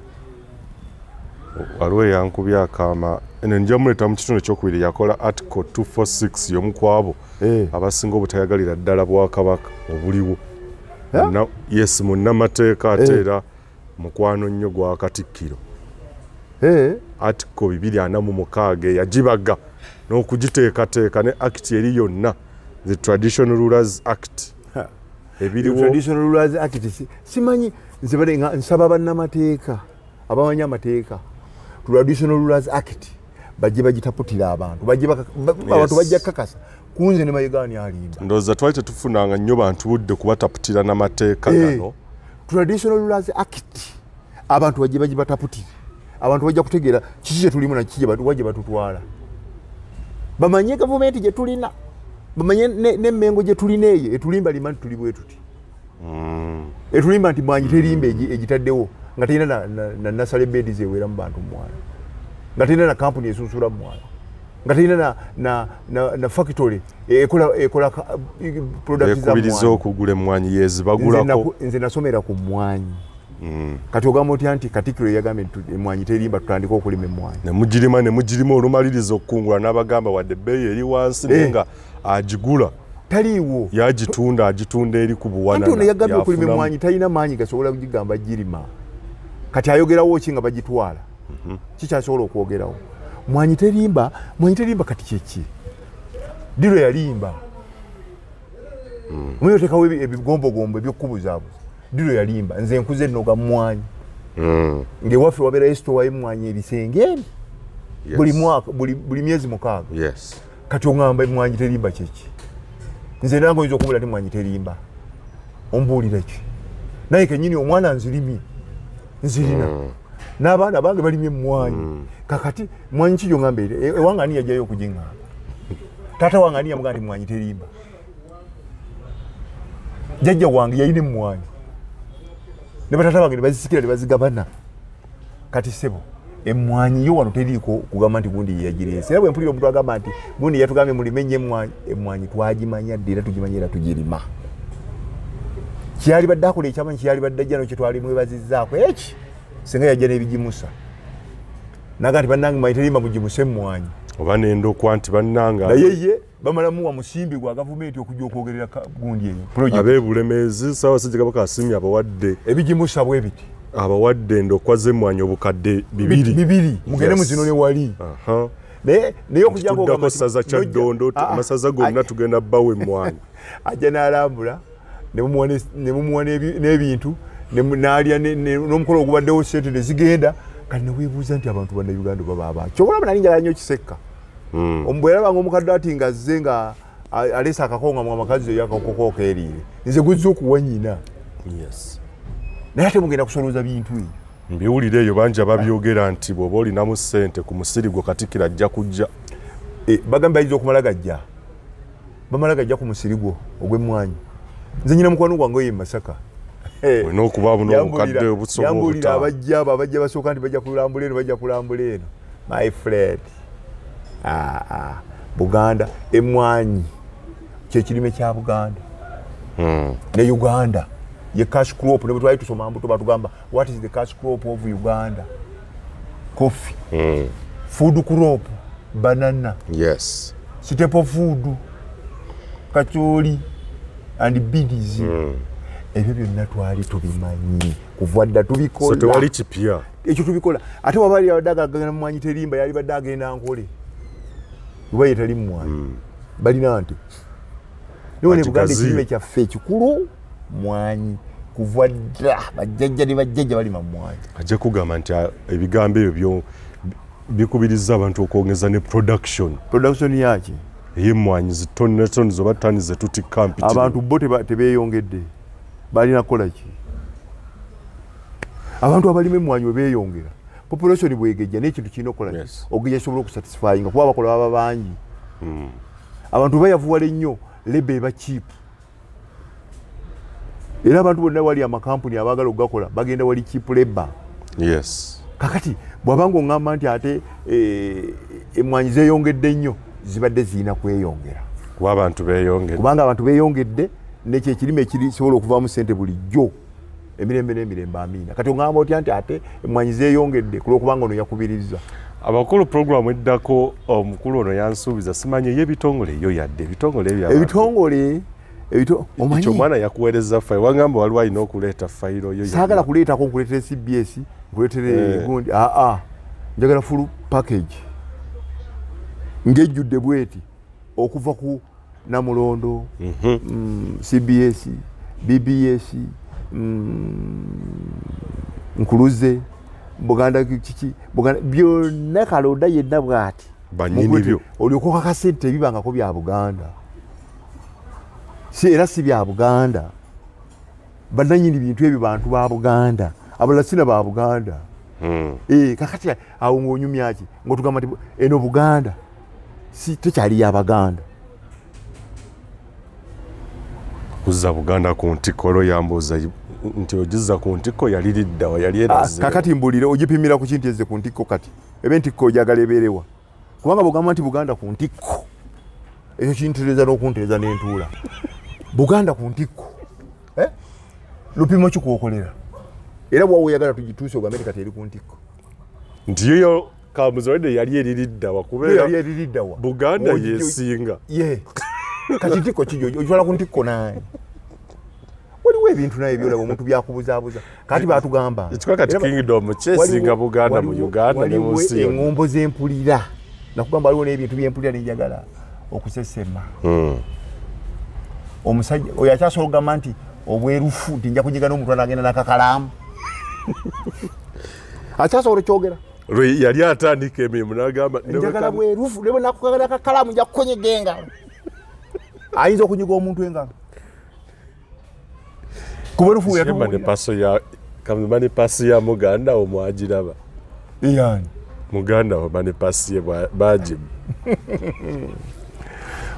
waliwo yankubye akaama eno nja muleta mu kitundu ekyokubiri yakola article 246 y'omu kwabo abasinga obutayagalira ddala bwakabaka obuliwo yes munnamateeka ate era mukwano nnyo gwa Katikkiro article 246 yagibaga n'okugiteekateeka ne act eri yonna the Traditional Rulers Act ebiriwo Traditional Rulers Act simanyi nze bale nsaba bannamateeka abamanyi amateeka Traditional Rulers Act bajje bagitaputira abantu abantu bajja kakasa kunze ne mayigani alimba ndoza twali tetufunanga nnyo bantu budde kubataputira n'amateeka gano Traditional Rulers Act abantu bajje bagibataputira abantu bajja kutegeera kiki kye tulimu na kiki wajje batutwala bamanye gavumenti gye tulina bamanye n'emmengo gye tulina eyo etulimba limanti tuli bwe tuti etulimba nti mwanyi terimba egitaddewo nga tulina na nasale beds ewera mu bantu mwana nga tulina na kampuni esusula mwana nga tulina na factory ekola products za ekubiriza okugula emmwanyi yezi bagulako nze nasomera ku mmwanyi kati ogamba otya nti Katikkiro yagambye emmwanyi terimba tutandika okulima emmwanyi ne mugirima olumaliriza okukungula n'abagamba wadde ebbeeyi eri wansi naye nga agigula taliiwo agitunda eri ku buwanana nti ono yagambye okulima emmwanyi talina maanyi gasobola kugigamba girima kati ayogerawo ki nga bagitwala kikyasobola okwogerawo mwanyi terimba kati kyeki diro yalimba mwe otekawo ebigombogombo ebyokubuzaabuza diro yalimba nze nkuze nnoga mwanyi ngewaffe wabeera esitowa y'emmwanyi ebisenge eri buli mwaka buli myezi 6 kati oŋŋamba emmwanyi terimba kyeki nze nange oyinza okubula ti mwanyi terimba ombuulira ki naye kennyini omwana nzirimye nzirina n'abaana bange balimye emmwanyi kakati mwanyi kiyo ŋŋamba ewange ani yajjayo okugiŋŋamba taata wange ani yamugaa nti mwanyi terimba jjajja wange yalina emmwanyi ne bataata bange ne bazisikira ne bazigabana kati ssebo emmwanyi yo wano teriiko kugamba nti gundi yeyagireese era bwe mpulira omuntu agamba nti gundi yatugambye mulimenye emmwanyi twagimanya dde era tugimanya era tugirima kyali badde akola ekyamanyi kyali badde ajja nokye twali mwebazizzaako eki singa yajja n'ebigimusa naga nti bannange mwanyi terimba mugimuse emmwanyi oba n'endokwa nti bannanga naye ye bamalamuwa musimbi gwa gavumenti okujja okwogerera gundi eyo ab'ebulemeezi Ssaabasajja Kabaka asiimye abawadde ebigimusa bwe biti abawadde endokwa z'emmwanyi obukadde 2 mugende muzino ne wali naye okujjako saza Kyaddondo amasaza gonna tugenda bbawo emmwanyi ajja n'alambula ne mumuwa n'ebintu n'alya n'omukolo ogubaddewo sente ne zigenda kati ne weebuuza nti abantu bannayuganda baba abaaki kyobulaba nali njala nnyo kisekka bwerabanga omukadde ati nga azze nga aleese akakonga mu amakazi eyo akakokooka eriire nze guzza okuwa nnyina naye ate mugenda kusolooza bintu ebyo mbiwulire eyo bangi ababyogera nti bw'oba olinamu ssente ku musiri gwo Katikkiro ajja kujja bagambe bayinza okumala gajja bamala gajja ku musiri gwo ogw'emmwanyi nze nyina mukwano gwange oyo e Masaka olina okubaamu n'obukadde obusobola yambuulira abajja abo abajja basooka nti bajja kulambula eno bajja kulambula eno my friend Buganda emmwanyi kyekirime kya Buganda ne Uganda ye cash crop ne bwetwali tusoma mbuto batugamba what is the cash crop of Uganda coffee food crop banana Staple food, kacholi and beans. Ebyo byonna twali tubimanyi kuva dda tubikola. So tewali kipya. Ekyo tubikola. Ate wabali abadaga agenda mwanyi terimba yali badde agenda nkole. Kuba yetali mwanyi. Balina nti. None Buganda ekirime kyaffe ekikulu mwanyi. Kuva dda bajjajja ne bajjajja bali mwanyi. Ajja kugamba nti ebigambo ebyo bikubiriza abantu okwongeza ne production. Production yaki? Ey'emmwanyi zitoni zoba ttani ze tuti kampi. Abantu bo tebeeyongedde. Balina kola ki? Abantu abalime emmwanyi we beeyongera. Population bwegejja n'ekintu kirina okukola ki? Ogejja kisobola okusatisfyinga kuba abakola baba bangi. Abantu bayavuwala ennyo lebe eba cheap. Era abantu bonna wali amakampuni abaagala okugakola bagenda wali cheap labor. Yes. Kakati bw'abanga oŋŋamba nti ate emmwanyi zeeyongedde nnyo zibadde zirina kweyongera. Kuba abantu beeyongedde. Kubanga abantu beeyongedde n'ekyo ekirime ekirisobola okuvaamu ssente bulijjo. Emirembe n'emirembe amiina. Kati oŋŋamba otya nti ate emmwanyi zeeyongedde ku lw'okubanga ono yakubiriza. Abakulu programu eddako omukulu ono yansuubiza simanyi ey'ebitongole yo yadde ebitongole ebyo. Ebitongole omanyi omwana yakuweereza fayiro wangamba waliwo alina okuleeta fayiro yo. Saagala kuleetako nkuleetere CBS nkuleetere gundi njagala full package ng'ejjudde bweti okuva ku Namulondo, CBS, BBS, Nkuluze, Buganda kiki, Buganda byonna Kalonda yenna bw'ati. Banyini byo. Olyoka kakasente ebibangako bya Buganda. Era si bya Buganda. Bannannyini bintu ebyo bantu ba Buganda. Abalala sina ba Buganda. Kakati awo ng'onyumya ki ng'otugamba nti eno Buganda si tekyali ya Baganda. Kuzza Buganda ku ntikko yambuuza nti ogizza ku ntikko yali liddawa yali eraze. Kakati mbulire ogipimira ku kintu ezze ku ntikko kati. Ebe ntikko ojagala ebeerewa. Kubanga bugamba nti Buganda ku ntikko. Ekyo kintereza n'okuntereza n'entuula. Buganda ku ntikko. Lupimo kikwokolera. Era bw'awo oyagala tugituuse ogambe kati eri ku ntikko. Nti yo Kamuzolede yali eriddawa kubeera yali eriddawa. Buganda yesinga. Kati ntikko kijjo ojwala ku ntikko naye. Waliwo ebintu naye byolaba omuntu byakubuzaabuza. Kati baatugamba. Ekikuba kati Kingdom kyesinga Buganda mu Uganda ne mu nsi yonna. Eŋŋombo z'empulira. Nakugamba waliwo n'ebintu by'empulira nenjagala okusesema. Omusajja oyo akyasobola okugamba nti obwerufu nti nja kujiga n'omuntu anagenda n'akakalaamu. Akyasobola okyogera. Yali atandika emirimu n'agamba njagala bwerufu ne bwe nakukagala akakalaamu nja kukonyega engalo. Ayinza okunyiga omuntu engalo. Kuberufu kamani pasi ya Muganda omwagiraba. Yani. Muganda omani pasi ye baji.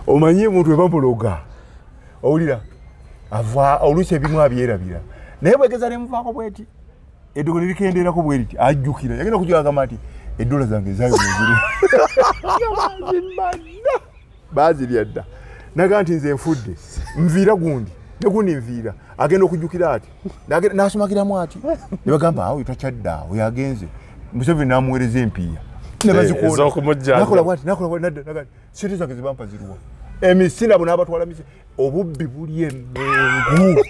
Omanyi omuntu we bamuloga. Owulira ava oluusi ebimu abyerabira. Naye bwegeza ne muvaako bweti. Eddogo lirikenderako bweriti ajjukira. Yagenda kugamba nti eddola zange zaayo muziri. Bazirya dda. Naga nti nze nfudde. Nviira gundi. Ne gundi nviira. Agenda okujjukira ati. N'asomagiramu ati. Ne bagamba awo takyadda awo yagenze. Museveni n'amuweereza empiiya. Ne bazikuona. Nakola bwati nadda. Sente zange zibampa ziruwa. Emisina bo n'abatwala misi. Obubbi buli emmengu.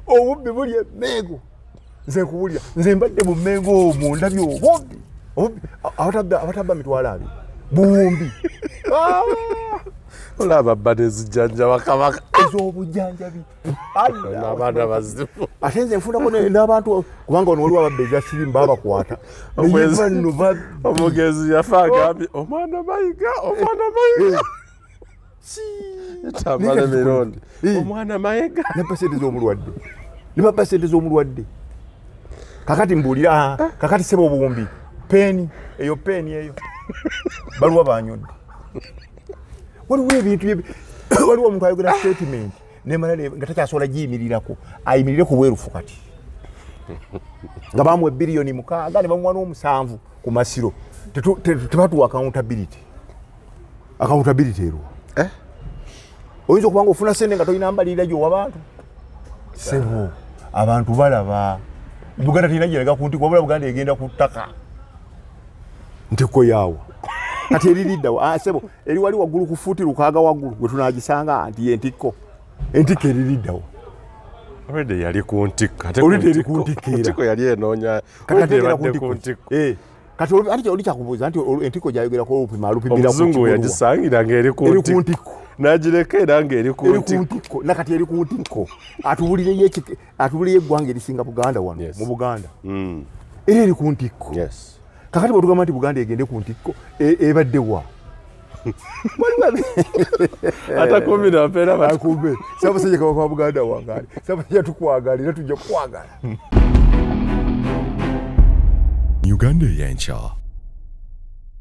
Obubbi buli emmengu. Nze nkubulira. Nze mbadde mu mmengu omwo ndabye obubbi. Abatabba mitwalo abiri. Bumbi. Olaba bade zijjanjaba Kabaka. Ez'obujjanjabi. Abaana bazibu. Ate nze nfunako n'abantu kubanga ono waliwo ababbeeza sirimba babakwata. Omugezi yafa agambye omwana mayiga. Tamale mirondi. Omwana mayiga. Ne bappa ssente z'omulwadde. Kakati mbuulira kakati sebo obumbi. Peeni eyo. Baluwa banyodde. Waliwo ebintu waliwo omuntu ayogera statement nemala nga takyasobola giyimirirako ayimirire ku bwerufu kati nga bamuwa biliyoni 6 ne bamuwa n'7 ku Masiro tebatuwa accountability erwo oyinza okubanga ofuna sente nga tolina mbalirira gy'owabantu sebo abantu balaba Buganda tirina gyeraga ku ntikko wabula Buganda egenda ku ttaka ntikko yaawa kati eririddawa sebo eri wali waggulu ku fuuti lukaaga waggulu gwe tunagisanga nti entikko eririddawa already yali ku ntikko ntikko yali enoonya kati oli kyakubuuza nti entikko gyayogerako olupimira omuzungu yagisangira ng'eri ku ntikko n'agireka era ng'eri ku ntikko nakati eri ku ntikko atubulireyo eggwanga erisinga Buganda wano mu Buganda era eri ku ntikko kakati bwe tugamba nti Buganda egende ku ntikko ebadde wa atakumira mpera akumbe Ssaabasajja Kabaka wa Buganda wangaali Ssaabasajja tukwagala era tujja kukwagala Uganda y'enkya